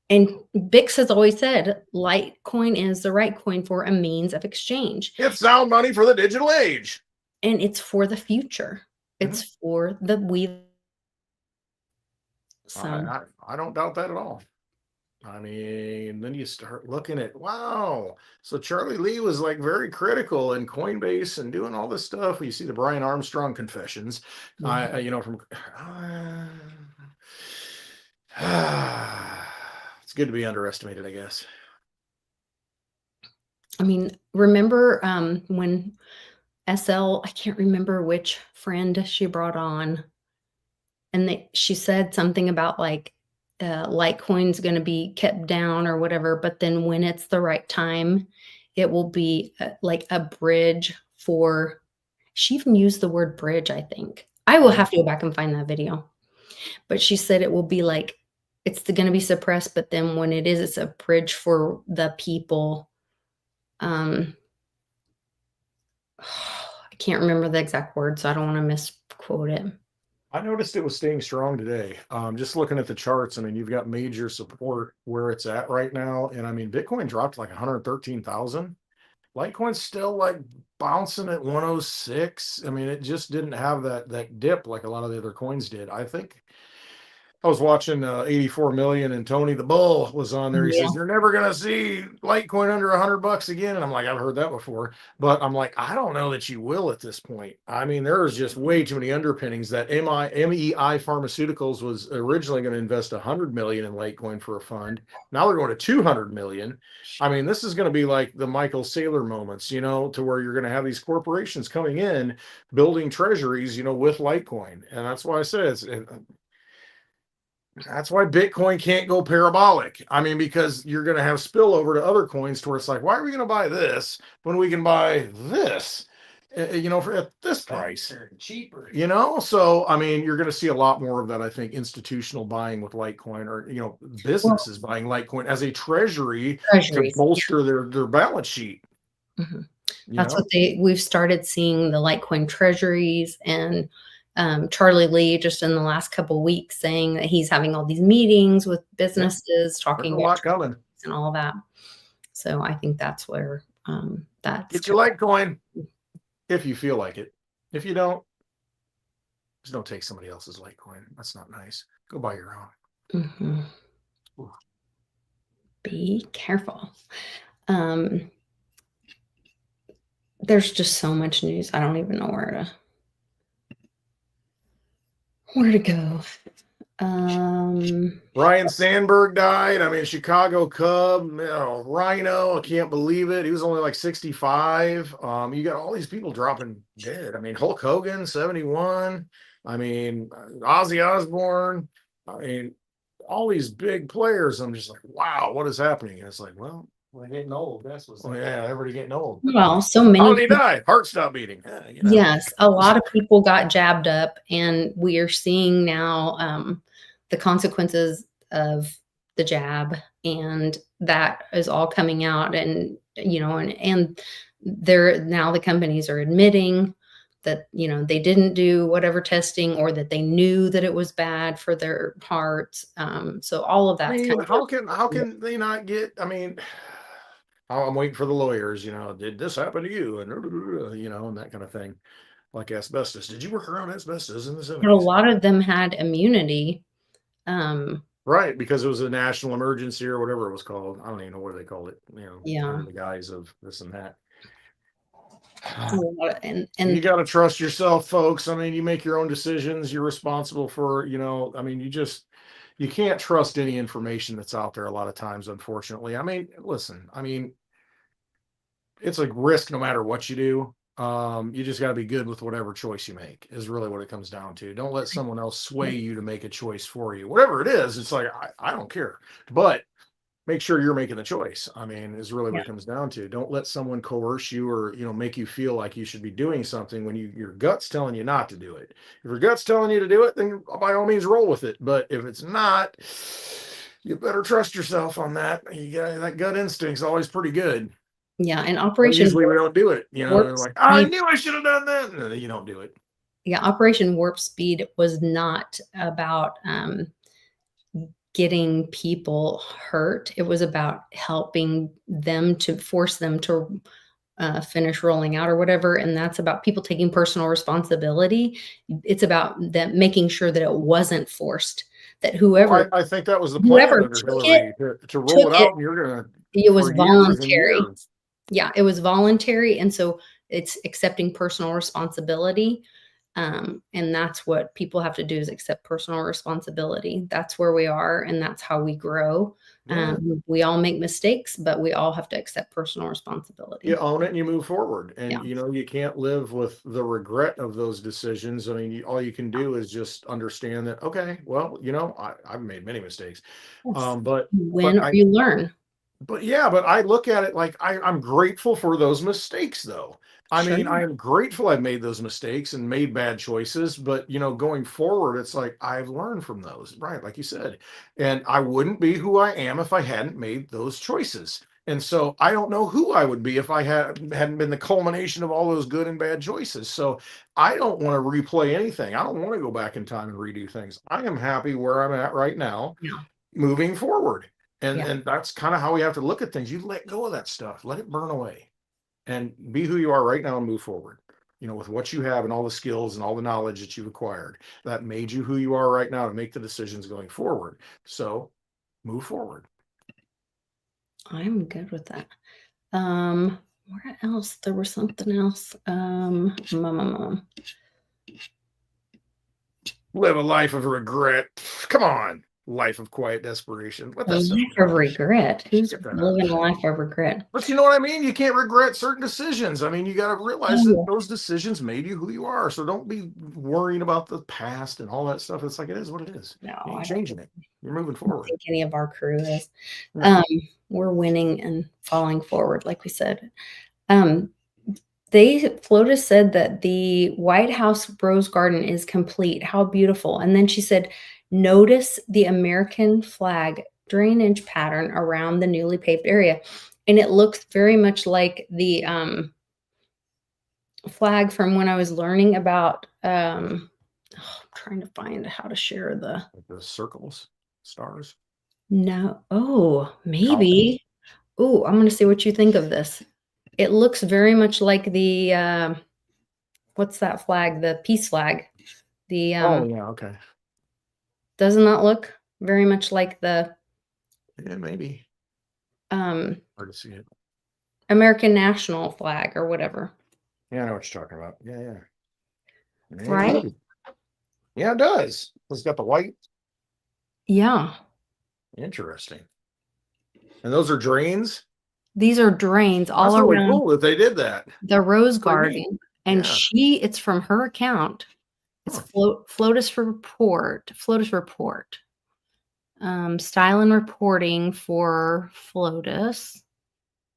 Speaker 1: and Bix has always said Litecoin is the right coin for a means of exchange.
Speaker 2: It's sound money for the digital age.
Speaker 1: And it's for the future. It's for the we.
Speaker 2: So I don't doubt that at all. I mean, then you start looking at, wow. So Charlie Lee was like very critical in Coinbase and doing all this stuff. You see the Brian Armstrong confessions, from it's good to be underestimated, I guess.
Speaker 1: I mean, remember when SL, I can't remember which friend she brought on, and she said something about like Litecoin's going to be kept down or whatever, but then when it's the right time, it will be like a bridge for, she even used the word bridge, I think. I will have to go back and find that video. But she said it will be like, it's going to be suppressed, but then when it is, it's a bridge for the people. I can't remember the exact word, so I don't want to misquote it.
Speaker 2: I noticed it was staying strong today. Just looking at the charts, I mean, you've got major support where it's at right now. And I mean, Bitcoin dropped like 113,000. Litecoin's still like bouncing at 106. I mean, it just didn't have that dip like a lot of the other coins did. I think I was watching 84 million and Tony the Bull was on there. He says, you're never going to see Litecoin under $100 again. And I'm like, I've heard that before, but I'm like, I don't know that you will at this point. I mean, there's just way too many underpinnings. That MEI Pharmaceuticals was originally going to invest 100 million in Litecoin for a fund. Now they're going to 200 million. I mean, this is going to be like the Michael Saylor moments, to where you're going to have these corporations coming in, building treasuries, with Litecoin. And that's why I say that's why Bitcoin can't go parabolic. I mean, because you're going to have spillover to other coins to where it's like, why are we going to buy this when we can buy this, for at this price,
Speaker 3: cheaper.
Speaker 2: So, I mean, you're going to see a lot more of that, I think, institutional buying with Litecoin, or, businesses buying Litecoin as a treasury to bolster their balance sheet.
Speaker 1: Mm-hmm. That's what we've started seeing, the Litecoin treasuries, and Charlie Lee just in the last couple of weeks saying that he's having all these meetings with businesses, talking about
Speaker 2: coming
Speaker 1: and all of that. So I think that's where that's
Speaker 2: get your Litecoin if you feel like it. If you don't, just don't take somebody else's Litecoin. That's not nice. Go buy your own.
Speaker 1: Mm-hmm. Be careful. There's just so much news. I don't even know where to go.
Speaker 2: Ryan Sandberg died. I mean, Chicago Cub, Rhino. I can't believe it. He was only like 65. You got all these people dropping dead. I mean, Hulk Hogan, 71. I mean, Ozzy Osbourne. I mean, all these big players. I'm just like, wow, what is happening? And it's like, well,
Speaker 3: we're getting old. That's what's.
Speaker 2: Oh yeah, everybody getting old.
Speaker 1: Well, so many.
Speaker 2: How did he die? Heart stopped beating.
Speaker 1: Yes, a lot of people got jabbed up, and we are seeing now the consequences of the jab, and that is all coming out. And and they're now, the companies are admitting that they didn't do whatever testing, or that they knew that it was bad for their hearts. So all of that.
Speaker 2: How can they not get? I mean, I'm waiting for the lawyers. Did this happen to you? And and that kind of thing, like asbestos. Did you work around asbestos in the 70s?
Speaker 1: But a lot of them had immunity.
Speaker 2: Right, because it was a national emergency or whatever it was called. I don't even know what they called it. Under the guise of this and that. And you got to trust yourself, folks. I mean, you make your own decisions. You're responsible for, I mean, you can't trust any information that's out there a lot of times, unfortunately. I mean, listen, it's a risk no matter what you do. You just got to be good with whatever choice you make is really what it comes down to. Don't let someone else sway you to make a choice for you. Whatever it is, it's like, I don't care. But make sure you're making the choice. I mean, is really what it comes down to. Don't let someone coerce you or, make you feel like you should be doing something when your gut's telling you not to do it. If your gut's telling you to do it, then by all means roll with it. But if it's not, you better trust yourself on that. That gut instinct's always pretty good.
Speaker 1: Yeah. And Operation
Speaker 2: usually we don't do it. They're like, I knew I should have done that. No, you don't do it.
Speaker 1: Yeah. Operation Warp Speed was not about, getting people hurt. It was about helping them, to force them to finish rolling out or whatever. And that's about people taking personal responsibility. It's about them making sure that it wasn't forced, that whoever
Speaker 2: I think that was the plan
Speaker 1: whoever
Speaker 2: under
Speaker 1: took it,
Speaker 2: Hillary to roll it
Speaker 1: took it.
Speaker 2: out, and you're gonna
Speaker 1: It was
Speaker 2: for years and
Speaker 1: voluntary.
Speaker 2: years.
Speaker 1: Yeah, it was voluntary. And so it's accepting personal responsibility. And that's what people have to do, is accept personal responsibility. That's where we are, and that's how we grow.
Speaker 2: Yeah.
Speaker 1: We all make mistakes, but we all have to accept personal responsibility.
Speaker 2: You own it and you move forward, and
Speaker 1: Yeah.
Speaker 2: you know, you can't live with the regret of those decisions. I mean, all you can do is just understand that, okay, well, you know, I've made many mistakes.
Speaker 1: Yes.
Speaker 2: But
Speaker 1: You win or
Speaker 2: I
Speaker 1: you learn.
Speaker 2: yeah, but I look at it like I'm grateful for those mistakes, though. I
Speaker 1: Sure.
Speaker 2: mean, I am grateful I've made those mistakes and made bad choices, but you know, going forward, it's like I've learned from those, right? Like you said, and I wouldn't be who I am if I hadn't made those choices. And so I don't know who I would be if I hadn't been the culmination of all those good and bad choices. So I don't want to replay anything. I don't want to go back in time and redo things. I am happy where I'm at right now,
Speaker 1: Yeah.
Speaker 2: moving forward.
Speaker 1: Yeah.
Speaker 2: And that's kind of how we have to look at things. You let go of that stuff, let it burn away, and be who you are right now and move forward. You know, with what you have and all the skills and all the knowledge that you've acquired, that made you who you are right now to make the decisions going forward. So move forward.
Speaker 1: I'm good with that. Where else? There was something else.
Speaker 2: Live a life of regret. Come on. Life of quiet desperation. Let
Speaker 1: A
Speaker 2: that stuff
Speaker 1: life
Speaker 2: go.
Speaker 1: of regret. Who's
Speaker 2: Get that out of
Speaker 1: living a
Speaker 2: there.
Speaker 1: life of regret?
Speaker 2: But you know what I mean? You can't regret certain decisions. I mean, you got to realize that
Speaker 1: Oh,
Speaker 2: those decisions made you who you are. So don't be worrying about the past and all that stuff. It's like, it is what it is.
Speaker 1: no,
Speaker 2: You
Speaker 1: I
Speaker 2: ain't
Speaker 1: don't
Speaker 2: changing it. You're moving forward.
Speaker 1: think any of our crew is.
Speaker 2: No.
Speaker 1: We're winning and falling forward, like we said. Flotus said that the White House Rose Garden is complete. How beautiful. And then she said, notice the American flag drainage pattern around the newly paved area. And it looks very much like the flag from when I was learning about, I'm trying to find how to share
Speaker 2: Like the circles, stars.
Speaker 1: maybe. Oh, I'm going to see what you think of this. It looks very much like the, what's that flag? The peace flag. The
Speaker 2: Oh, yeah. Okay.
Speaker 1: doesn't that look very much like the
Speaker 2: Yeah, maybe.
Speaker 1: um
Speaker 2: Hard to see it.
Speaker 1: American national flag or whatever,
Speaker 2: Yeah, I know what you're talking about. Yeah, yeah.
Speaker 1: right?
Speaker 2: Maybe. Yeah, it does. It's got the white.
Speaker 1: Yeah,
Speaker 2: Interesting. And those are drains.
Speaker 1: these are drains all
Speaker 2: That's really
Speaker 1: around
Speaker 2: cool that they did that.
Speaker 1: the Rose
Speaker 2: Pretty neat.
Speaker 1: Garden, and
Speaker 2: Yeah.
Speaker 1: it's from her account. It's
Speaker 2: Huh.
Speaker 1: Flotus Report. Style and reporting for Flotus.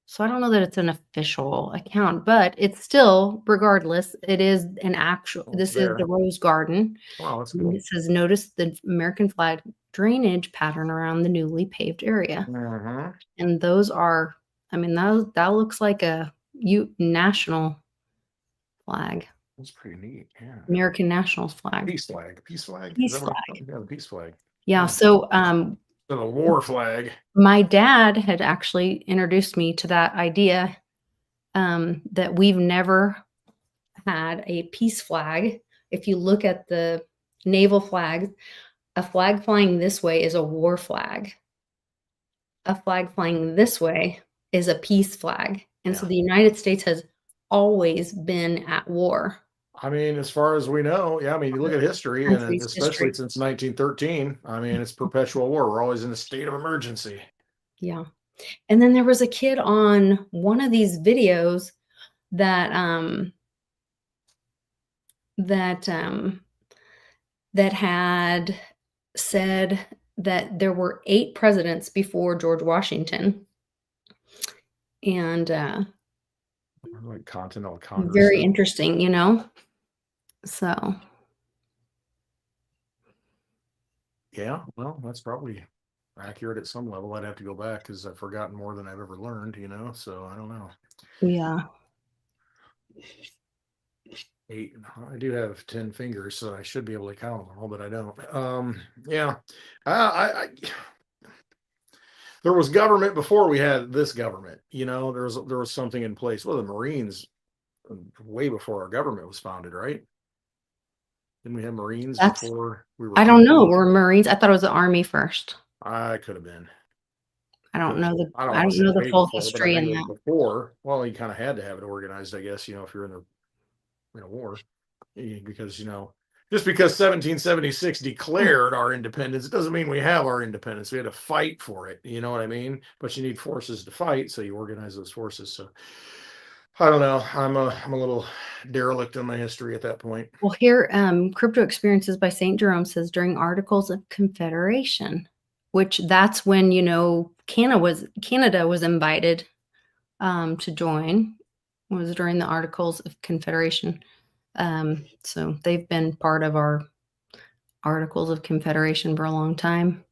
Speaker 1: So I don't know that it's an official account, but it's still, regardless, it is an actual,
Speaker 2: Oh,
Speaker 1: this is
Speaker 2: there.
Speaker 1: the Rose Garden.
Speaker 2: Wow, that's
Speaker 1: And
Speaker 2: cool.
Speaker 1: it says, notice the American flag drainage pattern around the newly paved area.
Speaker 2: Mm-hmm.
Speaker 1: And those are, I mean, that looks like a national flag,
Speaker 2: That's pretty neat. Yeah.
Speaker 1: American national flag.
Speaker 2: Peace flag. Peace flag. Is
Speaker 1: Peace
Speaker 2: that what it's
Speaker 1: flag.
Speaker 2: called? Yeah, the peace flag.
Speaker 1: Yeah.
Speaker 2: Yeah.
Speaker 1: So
Speaker 2: So the war flag.
Speaker 1: my dad had actually introduced me to that idea, that we've never had a peace flag. If you look at the naval flags, a flag flying this way is a war flag. A flag flying this way is a peace flag. And so
Speaker 2: Yeah.
Speaker 1: the United States has always been at war.
Speaker 2: I mean, as far as we know, yeah. I mean, you look at history, and
Speaker 1: Country's
Speaker 2: especially
Speaker 1: history.
Speaker 2: since 1913. I mean, it's perpetual war. We're always in a state of emergency.
Speaker 1: Yeah. And then there was a kid on one of these videos that that had said that there were 8 presidents before George Washington. And
Speaker 2: Like Continental Congress.
Speaker 1: very interesting, you know? So,
Speaker 2: Yeah, well, that's probably accurate at some level. I'd have to go back because I've forgotten more than I've ever learned, you know? So I don't know.
Speaker 1: yeah.
Speaker 2: 8. I do have 10 fingers, so I should be able to count them all, but I don't. Yeah. I there was government before we had this government. There was something in place. Well, the Marines, way before our government was founded, right? Didn't we have Marines
Speaker 1: That's-
Speaker 2: before we were?
Speaker 1: I don't
Speaker 2: founded?
Speaker 1: know. We're Marines. I thought it was the Army first.
Speaker 2: I could have been.
Speaker 1: I don't know the
Speaker 2: I
Speaker 1: I
Speaker 2: wanna
Speaker 1: don't
Speaker 2: say
Speaker 1: know the
Speaker 2: way
Speaker 1: full
Speaker 2: before, but I
Speaker 1: history
Speaker 2: think
Speaker 1: in
Speaker 2: it was
Speaker 1: that.
Speaker 2: before. Well, you kind of had to have it organized, I guess. If you're in a war, because just because 1776 declared our independence, it doesn't mean we have our independence. We had to fight for it. You know what I mean? But you need forces to fight, so you organize those forces. So I don't know. I'm a little derelict in my history at that point.
Speaker 1: Well, here, Crypto Experiences by St. Jerome says during Articles of Confederation, which that's when, Canada was invited to join, was during the Articles of Confederation. So they've been part of our Articles of Confederation for a long time,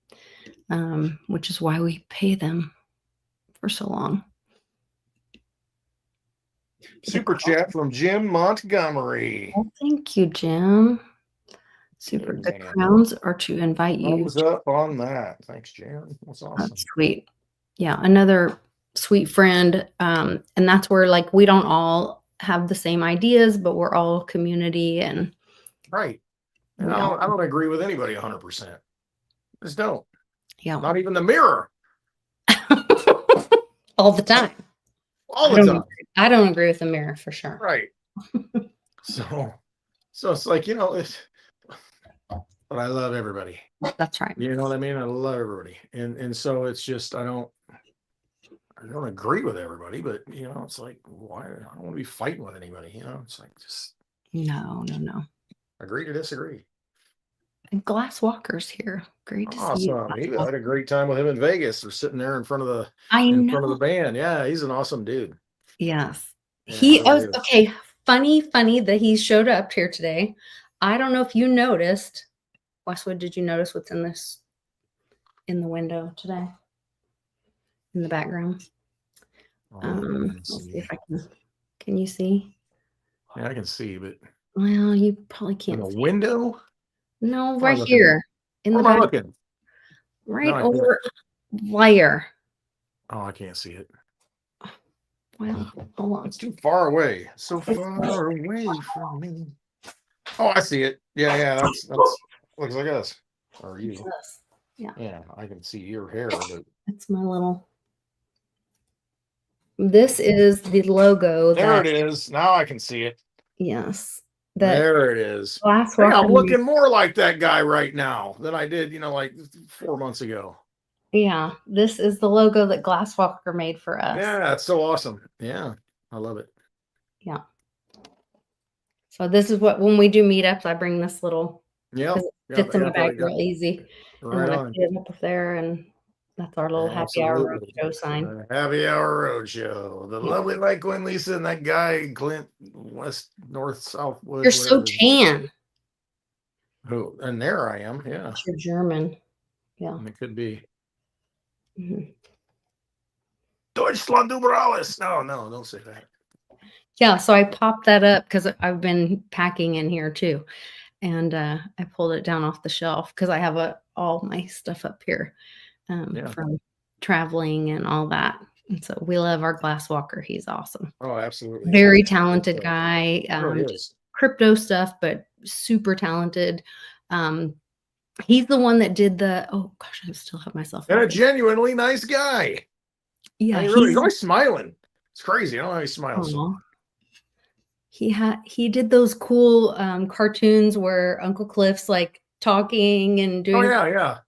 Speaker 1: which is why we pay them for so long.
Speaker 2: Super chat from Jim Montgomery.
Speaker 1: Well, thank you, Jim. Super.
Speaker 2: Good
Speaker 1: The
Speaker 2: man.
Speaker 1: crowns are to invite you.
Speaker 2: Thumbs up on that. Thanks, Jim. That's awesome.
Speaker 1: That's sweet. Yeah, another sweet friend. And that's where we don't all have the same ideas, but we're all community and
Speaker 2: Right. And
Speaker 1: we
Speaker 2: I don't agree with anybody 100%. Just don't.
Speaker 1: yeah.
Speaker 2: Not even the mirror.
Speaker 1: all the time.
Speaker 2: All the time.
Speaker 1: I don't agree with the mirror for sure.
Speaker 2: Right. So it's like, but I love everybody.
Speaker 1: That's right.
Speaker 2: You know what I mean? I love everybody. And so it's just I don't agree with everybody, but it's like why I don't want to be fighting with anybody, it's like just
Speaker 1: No.
Speaker 2: agree to disagree.
Speaker 1: And Glass Walker's here. Great to see you.
Speaker 2: Awesome. I had a great time with him in Vegas. We're sitting there in front of the front of the band. Yeah, he's an awesome dude.
Speaker 1: Yes.
Speaker 2: Yeah,
Speaker 1: Okay. Funny that he showed up here today. I don't know if you noticed. Westwood, did you notice what's in the window today? In the background? Let's see if I can you see?
Speaker 2: Yeah, I can see, but
Speaker 1: Well, you probably
Speaker 2: in
Speaker 1: can't
Speaker 2: the
Speaker 1: see.
Speaker 2: window?
Speaker 1: No,
Speaker 2: Where am I
Speaker 1: right
Speaker 2: looking?
Speaker 1: here. In
Speaker 2: Where
Speaker 1: the
Speaker 2: am I
Speaker 1: back,
Speaker 2: looking?
Speaker 1: right
Speaker 2: No, I can't.
Speaker 1: over layer.
Speaker 2: Oh, I can't see it.
Speaker 1: Well, hold on.
Speaker 2: It's too far away. So far away from me. Oh, I see it. Yeah, that's looks like us. Or you.
Speaker 1: It's this.
Speaker 2: Yeah, I can see your hair, but
Speaker 1: It's my little. This is the logo.
Speaker 2: there it is. Now I can see it.
Speaker 1: Yes. That
Speaker 2: There it is.
Speaker 1: Glass
Speaker 2: Hey,
Speaker 1: Walker.
Speaker 2: I'm looking more like that guy right now than I did, like 4 months ago.
Speaker 1: Yeah, this is the logo that Glass Walker made for us.
Speaker 2: Yeah, it's so awesome. Yeah, I love it.
Speaker 1: Yeah. So this is what when we do meetups, I bring this little.
Speaker 2: Yeah,
Speaker 1: Fits in my bag real easy.
Speaker 2: right
Speaker 1: and then I
Speaker 2: on.
Speaker 1: put it up there, and that's our little happy hour
Speaker 2: Absolutely.
Speaker 1: roadshow sign.
Speaker 2: Happy Hour Roadshow. The lovely Light Gwen Lisa and that guy Clint West North Southwood.
Speaker 1: You're so
Speaker 2: whatever.
Speaker 1: tan.
Speaker 2: Who? And there I am. Yeah,
Speaker 1: You're German. Yeah.
Speaker 2: and it could be
Speaker 1: Mhm.
Speaker 2: Deutschland über alles. No, don't say that.
Speaker 1: Yeah. So I popped that up because I've been packing in here too, and I pulled it down off the shelf because I have all my stuff up here from traveling and all that. And so we love our Glass Walker. He's awesome.
Speaker 2: Oh, absolutely.
Speaker 1: Very talented guy.
Speaker 2: Really
Speaker 1: Just
Speaker 2: is.
Speaker 1: crypto stuff, but super talented. He's the one that did oh gosh, I still have myself.
Speaker 2: And a genuinely nice guy.
Speaker 1: Yeah,
Speaker 2: I mean, really, he's always smiling. It's crazy. I don't know how he smiles. So.
Speaker 1: He did those cool cartoons where Uncle Cliff's like talking and doing.
Speaker 2: Oh yeah.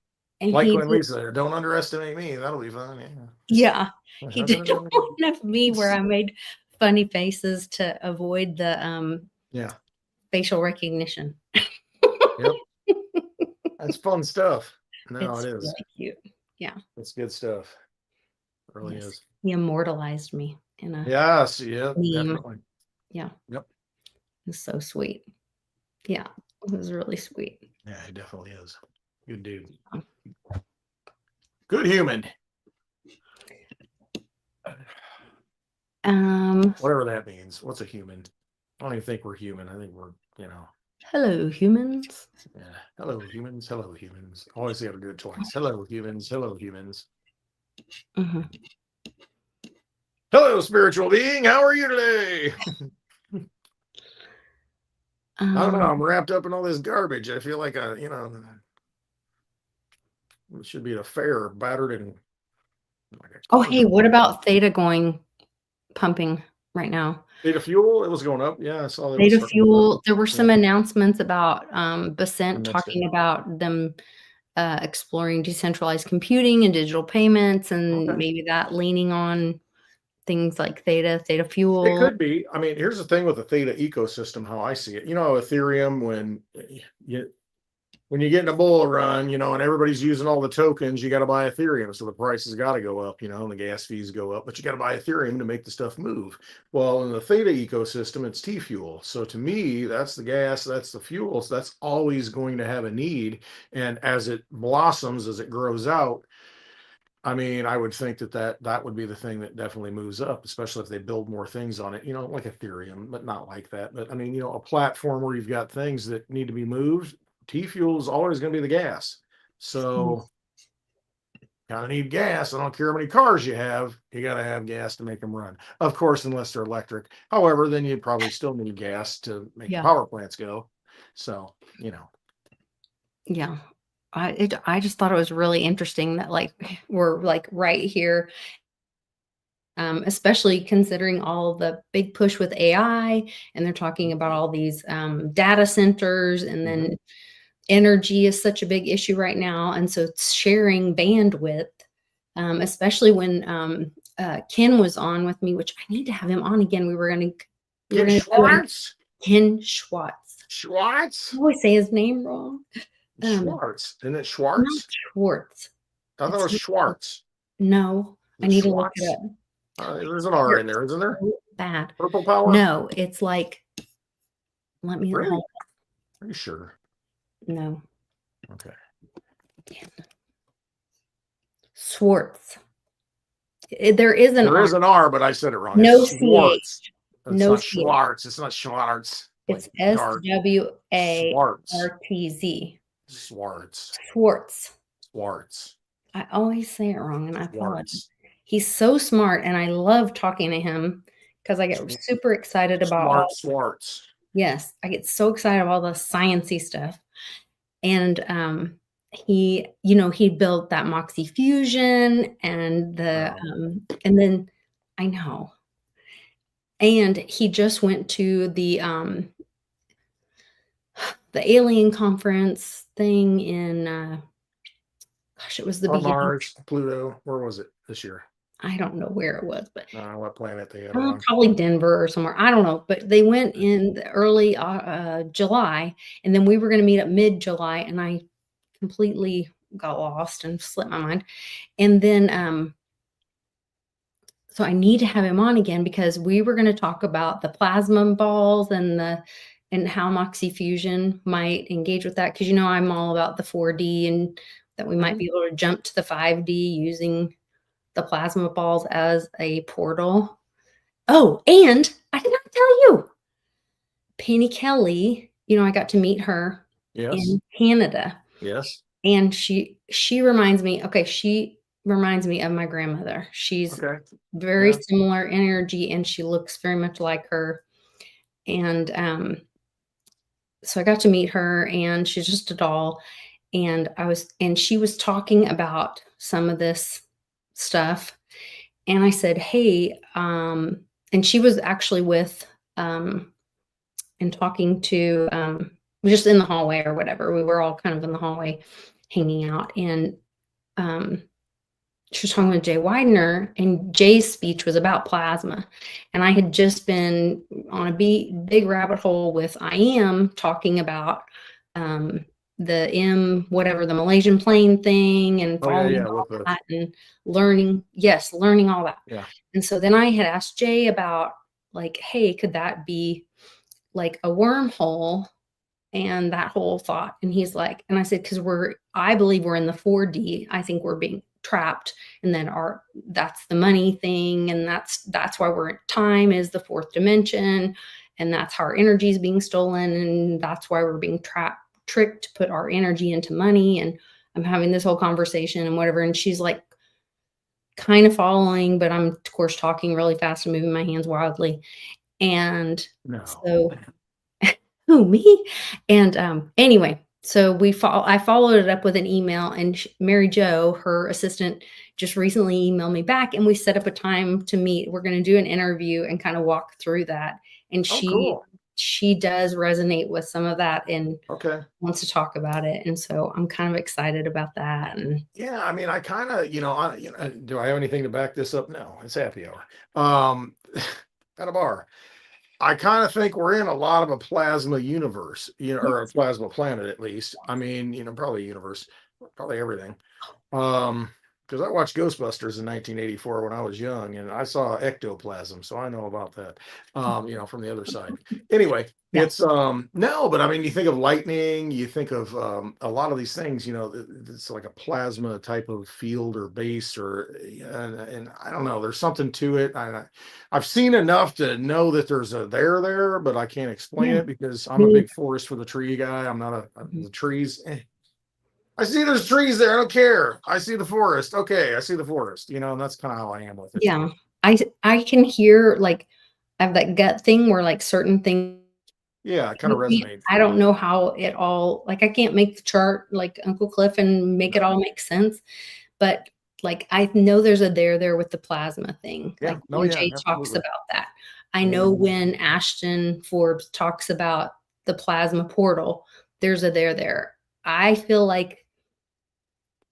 Speaker 1: And
Speaker 2: like when Lisa, don't underestimate me. That'll be fun.
Speaker 1: Yeah. He did one of me where I made funny faces to avoid the facial recognition.
Speaker 2: Yep. That's fun stuff. No,
Speaker 1: It's
Speaker 2: it is.
Speaker 1: really cute. Yeah.
Speaker 2: It's good stuff. It really is.
Speaker 1: He immortalized me in a
Speaker 2: Yes, yeah,
Speaker 1: meme.
Speaker 2: definitely.
Speaker 1: Yeah.
Speaker 2: Yep.
Speaker 1: It's so sweet. Yeah. It was really sweet.
Speaker 2: Yeah, he definitely is. Good dude. Good human. Whatever that means. What's a human? I don't even think we're human. I think we're,
Speaker 1: Hello, humans.
Speaker 2: Yeah. Hello, humans. Hello, humans. Always got to do it twice. Hello, humans. Hello, humans.
Speaker 1: Mhm.
Speaker 2: Hello, spiritual being. How are you today? I don't know.
Speaker 1: Um,
Speaker 2: I'm wrapped up in all this garbage. I feel like it should be a fair, battered and like a
Speaker 1: oh,
Speaker 2: corn
Speaker 1: hey,
Speaker 2: dog.
Speaker 1: what about Theta going pumping right now?
Speaker 2: Data fuel, it was going up. Yeah, I saw that it was
Speaker 1: Theta
Speaker 2: starting to go up.
Speaker 1: Fuel, there were some
Speaker 2: Yeah.
Speaker 1: announcements about
Speaker 2: I
Speaker 1: Basent
Speaker 2: missed it.
Speaker 1: talking about them exploring decentralized computing and digital payments, and
Speaker 2: Okay.
Speaker 1: maybe that leaning on things like Theta
Speaker 2: It
Speaker 1: Fuel.
Speaker 2: could be. I mean, here's the thing with the Theta ecosystem, how I see it. Ethereum, when you get in a bull run, and everybody's using all the tokens, you got to buy Ethereum. So the prices got to go up, and the gas fees go up, but you got to buy Ethereum to make the stuff move. Well, in the Theta ecosystem, it's T fuel. So to me, that's the gas, that's the fuel. So that's always going to have a need. And as it blossoms, as it grows out, I mean, I would think that would be the thing that definitely moves up, especially if they build more things on it, like Ethereum, but not like that. But I mean, a platform where you've got things that need to be moved, T fuel is always going to be the gas. So kind of need gas. I don't care how many cars you have, you got to have gas to make them run. Of course, unless they're electric. However, then you probably still need gas to make the
Speaker 1: Yeah.
Speaker 2: power plants go. So,
Speaker 1: Yeah. I just thought it was really interesting that we're like right here, especially considering all the big push with AI, and they're talking about all these data centers, and then energy is such a big issue right now, and so it's sharing bandwidth, especially when Ken was on with me, which I need to have him on again. We were going to
Speaker 2: Ken
Speaker 1: do
Speaker 2: Schwartz.
Speaker 1: Ken Schwartz.
Speaker 2: Schwartz.
Speaker 1: I always say his name wrong.
Speaker 2: Schwartz. Isn't it
Speaker 1: Not
Speaker 2: Schwartz?
Speaker 1: Schwartz.
Speaker 2: I thought it was
Speaker 1: It's
Speaker 2: Schwartz.
Speaker 1: No, I need to look it
Speaker 2: Schwartz.
Speaker 1: up.
Speaker 2: There's an R in there, isn't there?
Speaker 1: So bad.
Speaker 2: Purple power?
Speaker 1: No, it's like, let me
Speaker 2: Really?
Speaker 1: hold
Speaker 2: Are you sure?
Speaker 1: No.
Speaker 2: Okay.
Speaker 1: Swartz. There is an
Speaker 2: There
Speaker 1: R.
Speaker 2: is an R, but I said it wrong.
Speaker 1: No
Speaker 2: It's Schwartz.
Speaker 1: CH.
Speaker 2: It's
Speaker 1: No
Speaker 2: not
Speaker 1: CH.
Speaker 2: Schwartz. It's not Schwartz.
Speaker 1: It's
Speaker 2: Like dark.
Speaker 1: SWARTZ.
Speaker 2: Schwartz.
Speaker 1: Swartz.
Speaker 2: Schwartz.
Speaker 1: I always say it wrong, and I apologize.
Speaker 2: Schwartz.
Speaker 1: He's so smart, and I love talking to him because I get super excited about
Speaker 2: Schwartz.
Speaker 1: Yes, I get so excited about all the sciencey stuff. And he built that Moxie Fusion and and then I know. And he just went to the alien conference thing in it was the
Speaker 2: On
Speaker 1: beginning.
Speaker 2: Mars, Pluto. Where was it this year?
Speaker 1: I don't know where it was, but
Speaker 2: What planet they had on?
Speaker 1: probably Denver or somewhere. I don't know, but they went in the early July, and then we were going to meet up mid-July, and I completely got lost and slipped my mind. And then so I need to have him on again because we were going to talk about the plasma balls and how Moxie Fusion might engage with that, because I'm all about the 4D and that we might be able to jump to the 5D using the plasma balls as a portal. Oh, and I did not tell you, Penny Kelly, I got to meet her in Canada.
Speaker 2: Yes.
Speaker 1: And she reminds me, she reminds me of my grandmother. She's very similar energy, and she looks very much like her. And so I got to meet her, and she's just a doll. And she was talking about some of this stuff. And I said, hey, and she was actually with and talking to just in the hallway or whatever. We were all kind of in the hallway hanging out, and she was talking with Jay Widener, and Jay's speech was about plasma. And I had just been on a big rabbit hole with I Am talking about the Malaysian plane thing, and following all that and learning all that.
Speaker 2: Yeah.
Speaker 1: And so then I had asked Jay about hey, could that be like a wormhole and that whole thought? And he's like, and I said, because I believe we're in the 4D. I think we're being trapped, and then that's the money thing, and that's why time is the fourth dimension, and that's how our energy is being stolen, and that's why we're being tricked to put our energy into money. And I'm having this whole conversation and whatever, and she's like, kind of following, but I'm of course talking really fast and moving my hands wildly. And
Speaker 2: No.
Speaker 1: so, who, me? And anyway, so I followed it up with an email, and Mary Jo, her assistant, just recently emailed me back, and we set up a time to meet. We're going to do an interview and kind of walk through that. And
Speaker 2: Oh, cool.
Speaker 1: she does resonate with some of that and
Speaker 2: Okay.
Speaker 1: wants to talk about it. And so I'm kind of excited about that. And
Speaker 2: Yeah, I mean, I kind of, do I have anything to back this up? No, it's happy hour. At a bar. I kind of think we're in a lot of a plasma universe, or a plasma planet at least. I mean, probably universe, probably everything. Because I watched Ghostbusters in 1984 when I was young, and I saw ectoplasm, so I know about that. From the other side. Anyway,
Speaker 1: Yeah.
Speaker 2: it's no, but I mean, you think of lightning, you think of a lot of these things. It's like a plasma type of field or base, and I don't know. There's something to it. I've seen enough to know that there's a there, but I can't explain
Speaker 1: Yeah.
Speaker 2: it because I'm a big forest for the tree guy. I'm not the trees. I see there's trees there. I don't care. I see the forest. Okay, I see the forest. And that's kind of how I am with it.
Speaker 1: Yeah. I can hear, like, I have that gut thing where, like, certain things,
Speaker 2: Yeah, it kind of resonates.
Speaker 1: I don't know how it all, like, I can't make the chart like Uncle Cliff and make it all make sense. But like, I know there's a there with the plasma thing.
Speaker 2: Yeah.
Speaker 1: Like
Speaker 2: No,
Speaker 1: when
Speaker 2: yeah,
Speaker 1: Jay talks
Speaker 2: absolutely.
Speaker 1: about that. I know when Ashton Forbes talks about the plasma portal, there's a there. I feel like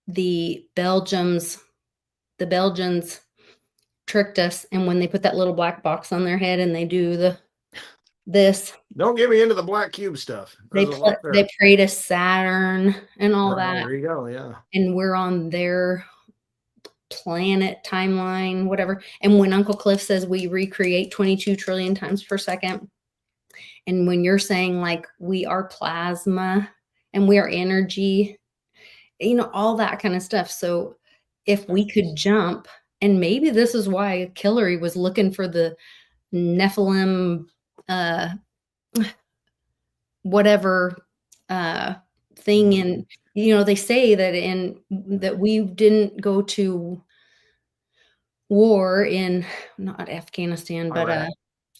Speaker 1: the Belgians tricked us, and when they put that little black box on their head and they do this,
Speaker 2: Don't get me into the black cube stuff.
Speaker 1: they
Speaker 2: There's a lot there.
Speaker 1: they pray to Saturn and all
Speaker 2: Right,
Speaker 1: that,
Speaker 2: there you go. Yeah.
Speaker 1: and we're on their planet timeline, whatever. And when Uncle Cliff says we recreate 22 trillion times per second, and when you're saying like we are plasma and we are energy, all that kind of stuff. So if we could jump, and maybe this is why Hillary was looking for the Nephilim, whatever thing. And they say that we didn't go to war in, not Afghanistan, but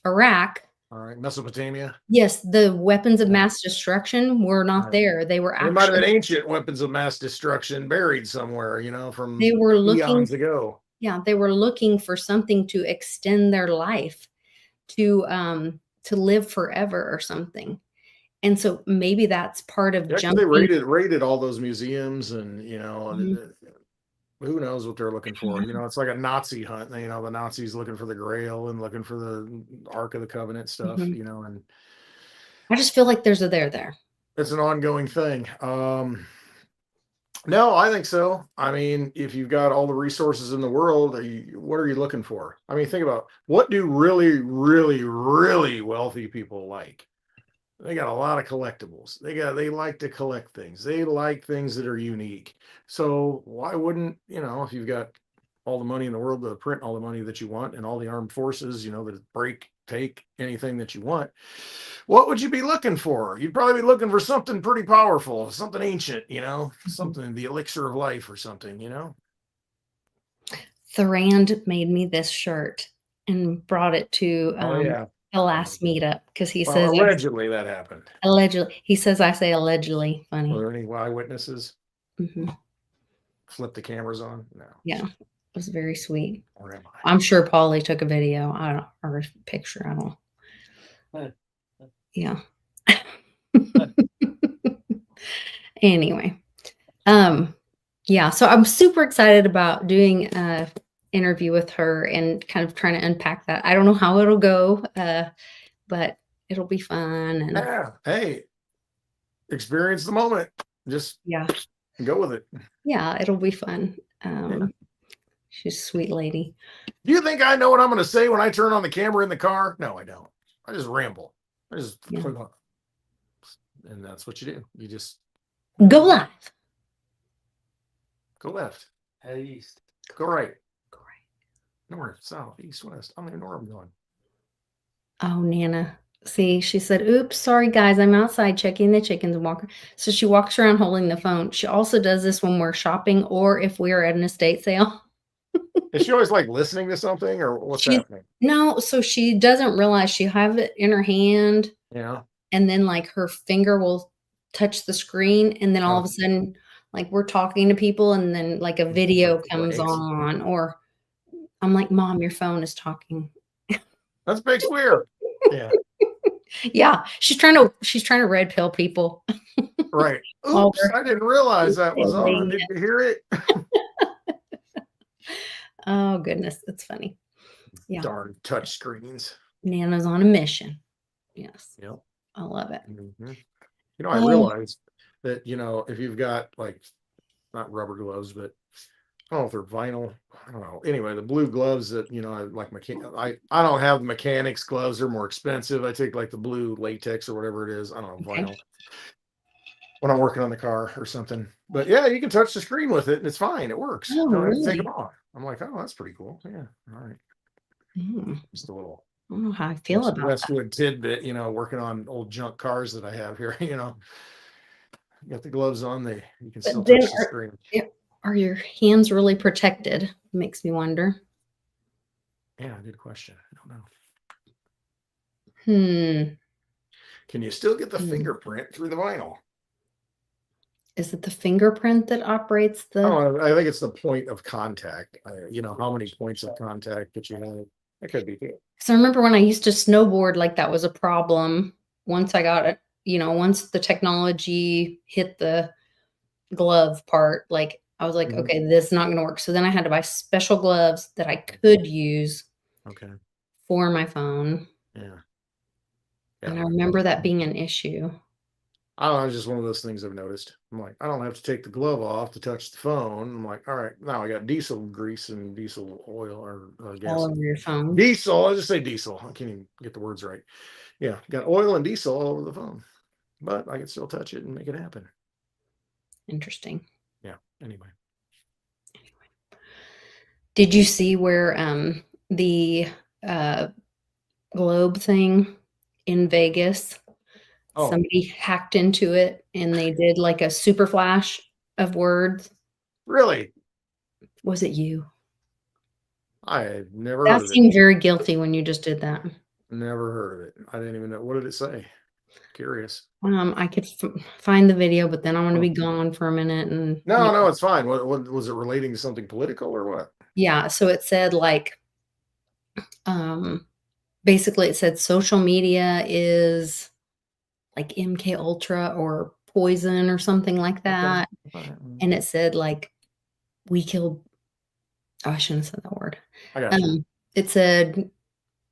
Speaker 1: Iraq.
Speaker 2: All right. Mesopotamia.
Speaker 1: Yes, the weapons of mass destruction were not
Speaker 2: Right.
Speaker 1: there. They were
Speaker 2: They might have been
Speaker 1: actually,
Speaker 2: ancient weapons of mass destruction buried somewhere, from
Speaker 1: they were looking,
Speaker 2: eons ago.
Speaker 1: yeah, they were looking for something to extend their life, to live forever or something. And so maybe that's part of
Speaker 2: Yeah, 'cause
Speaker 1: jumping.
Speaker 2: they raided all those museums, and
Speaker 1: Mhm.
Speaker 2: who knows what they're looking for. It's like a Nazi hunt. The Nazis looking for the Grail and looking for the Ark of the Covenant stuff.
Speaker 1: Mhm.
Speaker 2: And
Speaker 1: I just feel like there's a there.
Speaker 2: it's an ongoing thing. No, I think so. I mean, if you've got all the resources in the world, what are you looking for? I mean, think about what do really, really, really wealthy people like? They got a lot of collectibles. They like to collect things. They like things that are unique. So why wouldn't, if you've got all the money in the world to print all the money that you want and all the armed forces, that take anything that you want, what would you be looking for? You'd probably be looking for something pretty powerful, something ancient, something, the elixir of life or something,
Speaker 1: Thorand made me this shirt and brought it to
Speaker 2: Oh, yeah.
Speaker 1: the last meetup because he
Speaker 2: Well,
Speaker 1: says
Speaker 2: allegedly that happened.
Speaker 1: allegedly. He says I say allegedly. Funny.
Speaker 2: Were there any eyewitnesses?
Speaker 1: hmm
Speaker 2: Flip the cameras on? No.
Speaker 1: Yeah, it was very sweet.
Speaker 2: Or am I?
Speaker 1: I'm sure Paulie took a video. Or a picture. I don't. Yeah. Anyway, yeah. So I'm super excited about doing a interview with her and kind of trying to unpack that. I don't know how it'll go, but it'll be fun. And
Speaker 2: Yeah. Hey, experience the moment. Just
Speaker 1: yeah,
Speaker 2: go with it.
Speaker 1: yeah, it'll be fun. She's a sweet lady.
Speaker 2: Do you think I know what I'm going to say when I turn on the camera in the car? No, I don't. I just ramble. I just click on. And that's what you do. You just
Speaker 1: Go live.
Speaker 2: go left,
Speaker 3: Head east.
Speaker 2: go right,
Speaker 1: Go right.
Speaker 2: north, south, east, west. I don't even know where I'm going.
Speaker 1: Oh, Nana. See, she said, oops, sorry, guys. I'm outside checking the chickens and walking. So she walks around holding the phone. She also does this when we're shopping or if we are at an estate sale.
Speaker 2: Is she always like listening to something or what's
Speaker 1: She's
Speaker 2: happening?
Speaker 1: no, so she doesn't realize she have it in her hand,
Speaker 2: Yeah.
Speaker 1: and then, like, her finger will touch the screen, and then all of a
Speaker 2: Oh.
Speaker 1: sudden, like, we're talking to people, and then, like, a video comes
Speaker 2: Right.
Speaker 1: on, or I'm like, "Mom, your phone is talking."
Speaker 2: That's big square. Yeah.
Speaker 1: Yeah, she's trying to red pill people
Speaker 2: Right.
Speaker 1: while
Speaker 2: Oops, I didn't realize that was on.
Speaker 1: celebrating
Speaker 2: Did
Speaker 1: it.
Speaker 2: you hear it?
Speaker 1: Oh, goodness, it's funny. Yeah,
Speaker 2: Darn touch screens.
Speaker 1: Nana's on a mission. Yes,
Speaker 2: Yep.
Speaker 1: I love it.
Speaker 2: Mhm. You know, I
Speaker 1: Oh,
Speaker 2: realized that, if you've got like not rubber gloves, but I don't know if they're vinyl. I don't know. Anyway, the blue gloves that, I like I don't have the mechanics gloves, they're more expensive. I take like the blue latex or whatever it is. I don't know,
Speaker 1: okay.
Speaker 2: vinyl when I'm working on the car or something. But yeah, you can touch the screen with it and it's fine. It works.
Speaker 1: Oh,
Speaker 2: You don't have to take
Speaker 1: really?
Speaker 2: them off. I'm like, oh, that's pretty cool. Yeah. All right.
Speaker 1: Mm,
Speaker 2: Just a little
Speaker 1: I don't know how I feel about that.
Speaker 2: Westwood tidbit, working on old junk cars that I have here, got the gloves on, you can still
Speaker 1: But then
Speaker 2: touch the screen.
Speaker 1: are your hands really protected? Makes me wonder.
Speaker 2: Yeah, good question. I don't know.
Speaker 1: Hmm.
Speaker 2: Can you still get the
Speaker 1: Hmm.
Speaker 2: fingerprint through the vinyl?
Speaker 1: Is it the fingerprint that operates the
Speaker 2: Oh, I think it's the point of contact. How many points of contact that you have. That could be good.
Speaker 1: So I remember when I used to snowboard, like, that was a problem. Once I got it, once the technology hit the glove part, like, I was like,
Speaker 2: Mhm.
Speaker 1: "Okay, this is not gonna work." So then I had to buy special gloves that I could use
Speaker 2: Okay.
Speaker 1: for my phone,
Speaker 2: Yeah.
Speaker 1: and I
Speaker 2: Yeah.
Speaker 1: remember that being an issue.
Speaker 2: I don't know. It's just one of those things I've noticed. I'm like, I don't have to take the glove off to touch the phone. I'm like, all right, now I got diesel grease and diesel oil or gas.
Speaker 1: All over your phone.
Speaker 2: Diesel. I'll just say diesel. I can't even get the words right. Yeah, got oil and diesel all over the phone, but I can still touch it and make it happen.
Speaker 1: Interesting.
Speaker 2: Yeah. Anyway.
Speaker 1: Did you see where, the, uh, globe thing in Vegas,
Speaker 2: Oh,
Speaker 1: somebody hacked into it and they did like a super flash of words?
Speaker 2: really?
Speaker 1: Was it you?
Speaker 2: I've never heard
Speaker 1: That
Speaker 2: of it.
Speaker 1: seemed very guilty when you just did that.
Speaker 2: Never heard of it. I didn't even know. What did it say? Curious.
Speaker 1: I could find the video, but then I want to be gone for a minute and
Speaker 2: No, it's fine. What was it relating to something political or what?
Speaker 1: yeah, so it said like, basically it said social media is like MK Ultra or poison or something like that.
Speaker 2: Okay.
Speaker 1: And it said like, we killed, oh, I shouldn't have said that word.
Speaker 2: I got you.
Speaker 1: It said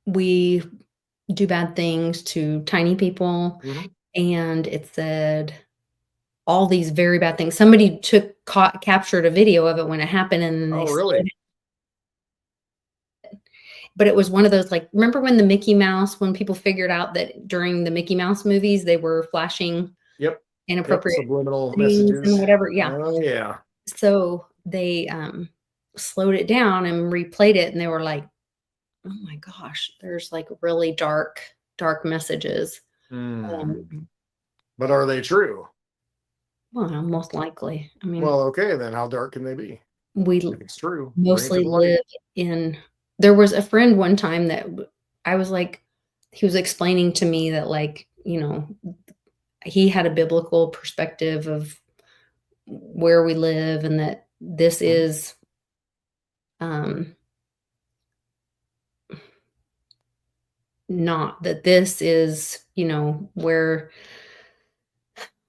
Speaker 1: we do bad things to tiny people,
Speaker 2: Mhm.
Speaker 1: and it said all these very bad things. Somebody captured a video of it when it happened, and then they
Speaker 2: Oh,
Speaker 1: slowed
Speaker 2: really?
Speaker 1: it. But it was one of those, like, remember when when people figured out that during the Mickey Mouse movies, they were flashing
Speaker 2: Yep.
Speaker 1: inappropriate
Speaker 2: Subliminal
Speaker 1: things and
Speaker 2: messages.
Speaker 1: whatever? Yeah.
Speaker 2: Oh, yeah.
Speaker 1: So they, slowed it down and replayed it, and they were like, "Oh my gosh, there's, like, really dark messages."
Speaker 2: Mm. But are they true?
Speaker 1: Well, most likely. I mean,
Speaker 2: Well, okay, then how dark can they be?
Speaker 1: we
Speaker 2: If it's true, bring it to
Speaker 1: mostly
Speaker 2: the light.
Speaker 1: live in there was a friend one time that I was like, he was explaining to me that, like, he had a biblical perspective of where we live, and that this is, um not that this is, where,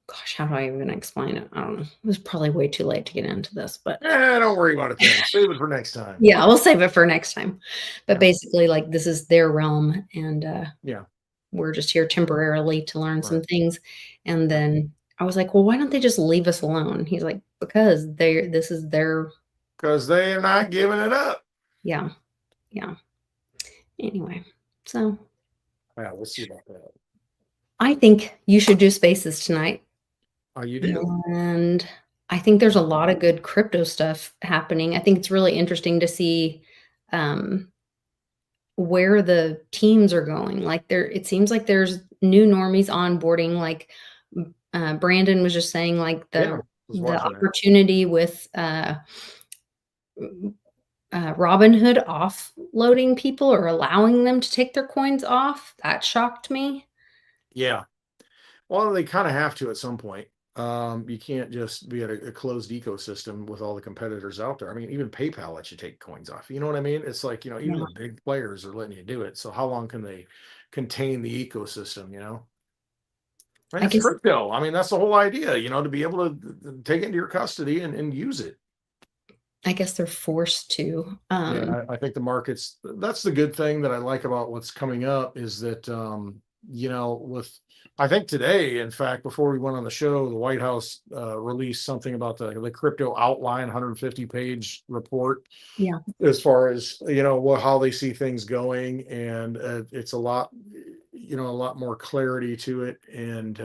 Speaker 1: gosh, how do I even explain it? I don't know. It was probably way too late to get into this, but
Speaker 2: Don't worry about it then. Save it for next time.
Speaker 1: yeah, we'll save it for next time. But
Speaker 2: Yeah.
Speaker 1: basically, like, this is their realm, and
Speaker 2: Yeah.
Speaker 1: we're just here temporarily to learn some
Speaker 2: Right.
Speaker 1: things. And then I was like, well, why don't they just leave us alone? He's like, because this is their,
Speaker 2: Because they're not giving it up.
Speaker 1: yeah. Anyway, so
Speaker 2: Yeah, we'll see about that.
Speaker 1: I think you should do spaces tonight.
Speaker 2: Oh, you do?
Speaker 1: And I think there's a lot of good crypto stuff happening. I think it's really interesting to see, where the teams are going. Like, it seems like there's new normies onboarding. Like, Brandon was just saying, like,
Speaker 2: Yeah, I was
Speaker 1: the
Speaker 2: watching that.
Speaker 1: opportunity with Robinhood offloading people or allowing them to take their coins off. That shocked me.
Speaker 2: Yeah. Well, they kind of have to at some point. You can't just be at a closed ecosystem with all the competitors out there. I mean, even PayPal lets you take coins off. You know what I mean? It's like, even
Speaker 1: Yeah.
Speaker 2: the big players are letting you do it. So how long can they contain the ecosystem, I mean,
Speaker 1: I
Speaker 2: it's
Speaker 1: guess
Speaker 2: crypto. I mean, that's the whole idea, to be able to take it into your custody and use it.
Speaker 1: they're forced to.
Speaker 2: Yeah, I think the markets, that's the good thing that I like about what's coming up is that, I think today, in fact, before we went on the show, the White House released something about the crypto outline 150-page report.
Speaker 1: Yeah.
Speaker 2: As far as, how they see things going. And it's a lot more clarity to it. And,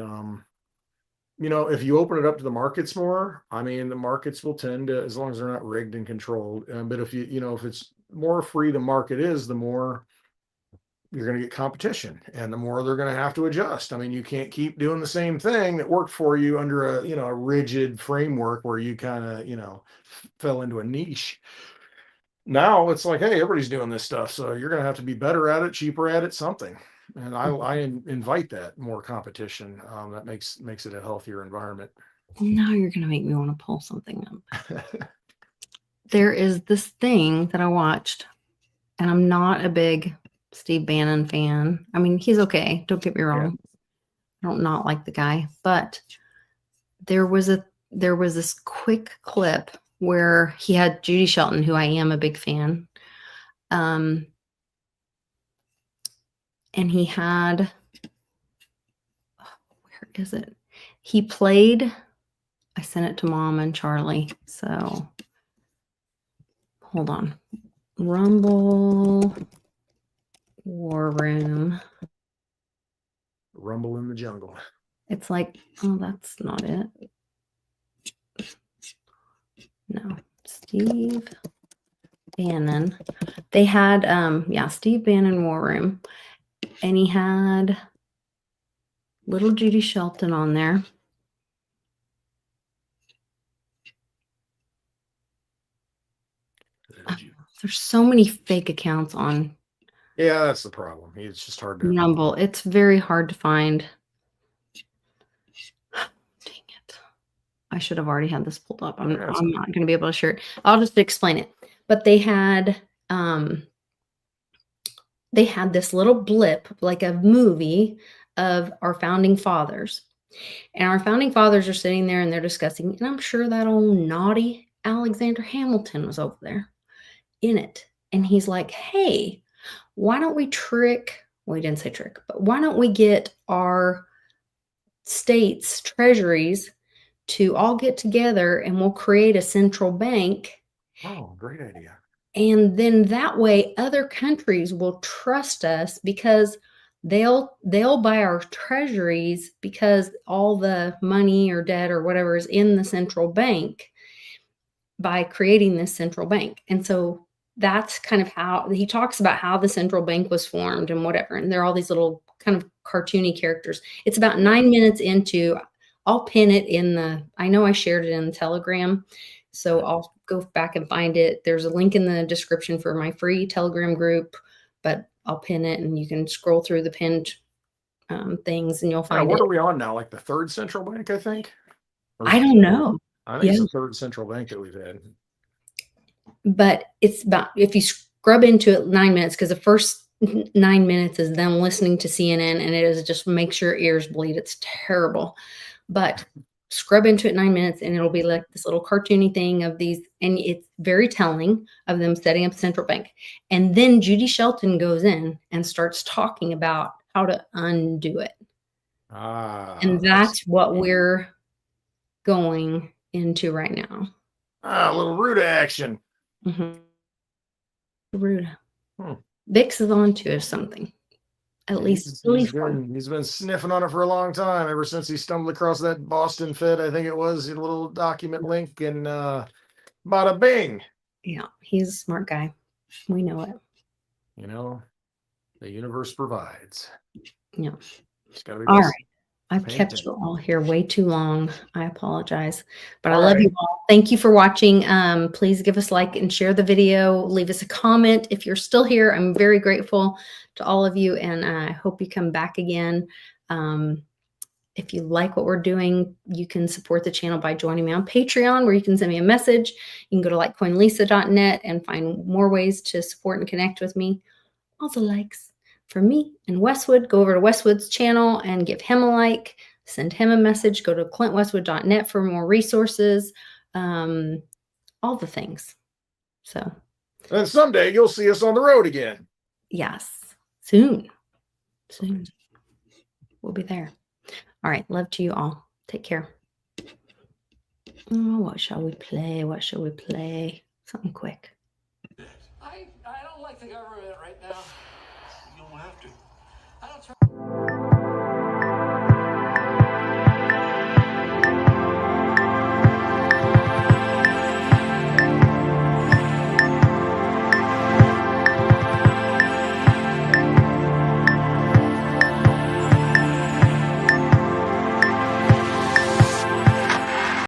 Speaker 2: if you open it up to the markets more, I mean, the markets will tend to, as long as they're not rigged and controlled. But if if it's more free the market is, the more you're going to get competition and the more they're going to have to adjust. I mean, you can't keep doing the same thing that worked for you under a rigid framework where you kind of, fell into a niche. Now it's like, hey, everybody's doing this stuff. So you're going to have to be better at it, cheaper at it, something. And I invite that more competition. That makes it a healthier environment.
Speaker 1: Now you're going to make me want to pull something up. There is this thing that I watched, and I'm not a big Steve Bannon fan. I mean, he's okay. Don't get me wrong. I don't not like the guy, but there was this quick clip where he had Judy Shelton, who I am a big fan. And he had, where is it? He played, I sent it to Mom and Charlie. So hold on. Rumble War Room.
Speaker 2: Rumble in the jungle.
Speaker 1: It's like, oh, that's not it. No, Steve Bannon. They had, Steve Bannon War Room. And he had little Judy Shelton on there. There's so many fake accounts on
Speaker 2: Yeah, that's the problem. It's just hard to.
Speaker 1: Rumble. It's very hard to find. Dang it. I should have already had this pulled up. I'm not going to be able to share it. I'll just explain it. But they had this little blip, like a movie of our founding fathers. And our founding fathers are sitting there and they're discussing, and I'm sure that old naughty Alexander Hamilton was over there in it. And he's like, hey, why don't we he didn't say trick, but why don't we get our states' treasuries to all get together and we'll create a central bank.
Speaker 2: Oh, great idea.
Speaker 1: And then that way other countries will trust us because they'll buy our treasuries because all the money or debt or whatever is in the central bank by creating this central bank. And so that's kind of how he talks about how the central bank was formed and whatever. And there are all these little kind of cartoony characters. It's about 9 minutes into, I'll pin it I know I shared it in the Telegram. So I'll go back and find it. There's a link in the description for my free Telegram group, but I'll pin it and you can scroll through the pinned things and you'll find
Speaker 2: what
Speaker 1: it.
Speaker 2: are we on now? Like the third central bank, I think?
Speaker 1: I don't know.
Speaker 2: I think it's the third central bank that we've had.
Speaker 1: But it's about, if you scrub into it 9 minutes, because the first 9 minutes is them listening to CNN and it is just makes your ears bleed. It's terrible. But scrub into it 9 minutes and it'll be like this little cartoony thing of these. And it's very telling of them setting up a central bank. And then Judy Shelton goes in and starts talking about how to undo it. And that's what we're going into right now.
Speaker 2: A little root action.
Speaker 1: Mm-hmm. Rude. Vix is on to something. At least
Speaker 2: he's been sniffing on it for a long time, ever since he stumbled across that Boston Fed, I think it was, a little document link, and bada bing.
Speaker 1: Yeah, he's a smart guy. We know it.
Speaker 2: The universe provides.
Speaker 1: Yeah.
Speaker 2: It's gotta be
Speaker 1: all right. I've
Speaker 2: Thank
Speaker 1: kept
Speaker 2: you.
Speaker 1: you all here way too long. I apologize, but I
Speaker 2: All
Speaker 1: love you
Speaker 2: right.
Speaker 1: all. Thank you for watching. Please give us a like and share the video. Leave us a comment. If you're still here, I'm very grateful to all of you, and I hope you come back again. If you like what we're doing, you can support the channel by joining me on Patreon, where you can send me a message. You can go to litecoinlisa.net and find more ways to support and connect with me. Also likes for me and Westwood. Go over to Westwood's channel and give him a like. Send him a message. Go to clintwestwood.net for more resources. All the things. So,
Speaker 2: And someday you'll see us on the road again.
Speaker 1: yes, soon. We'll be there. All right. Love to you all. Take care. Oh, what shall we play? What shall we play? Something quick.
Speaker 7: I don't like the government.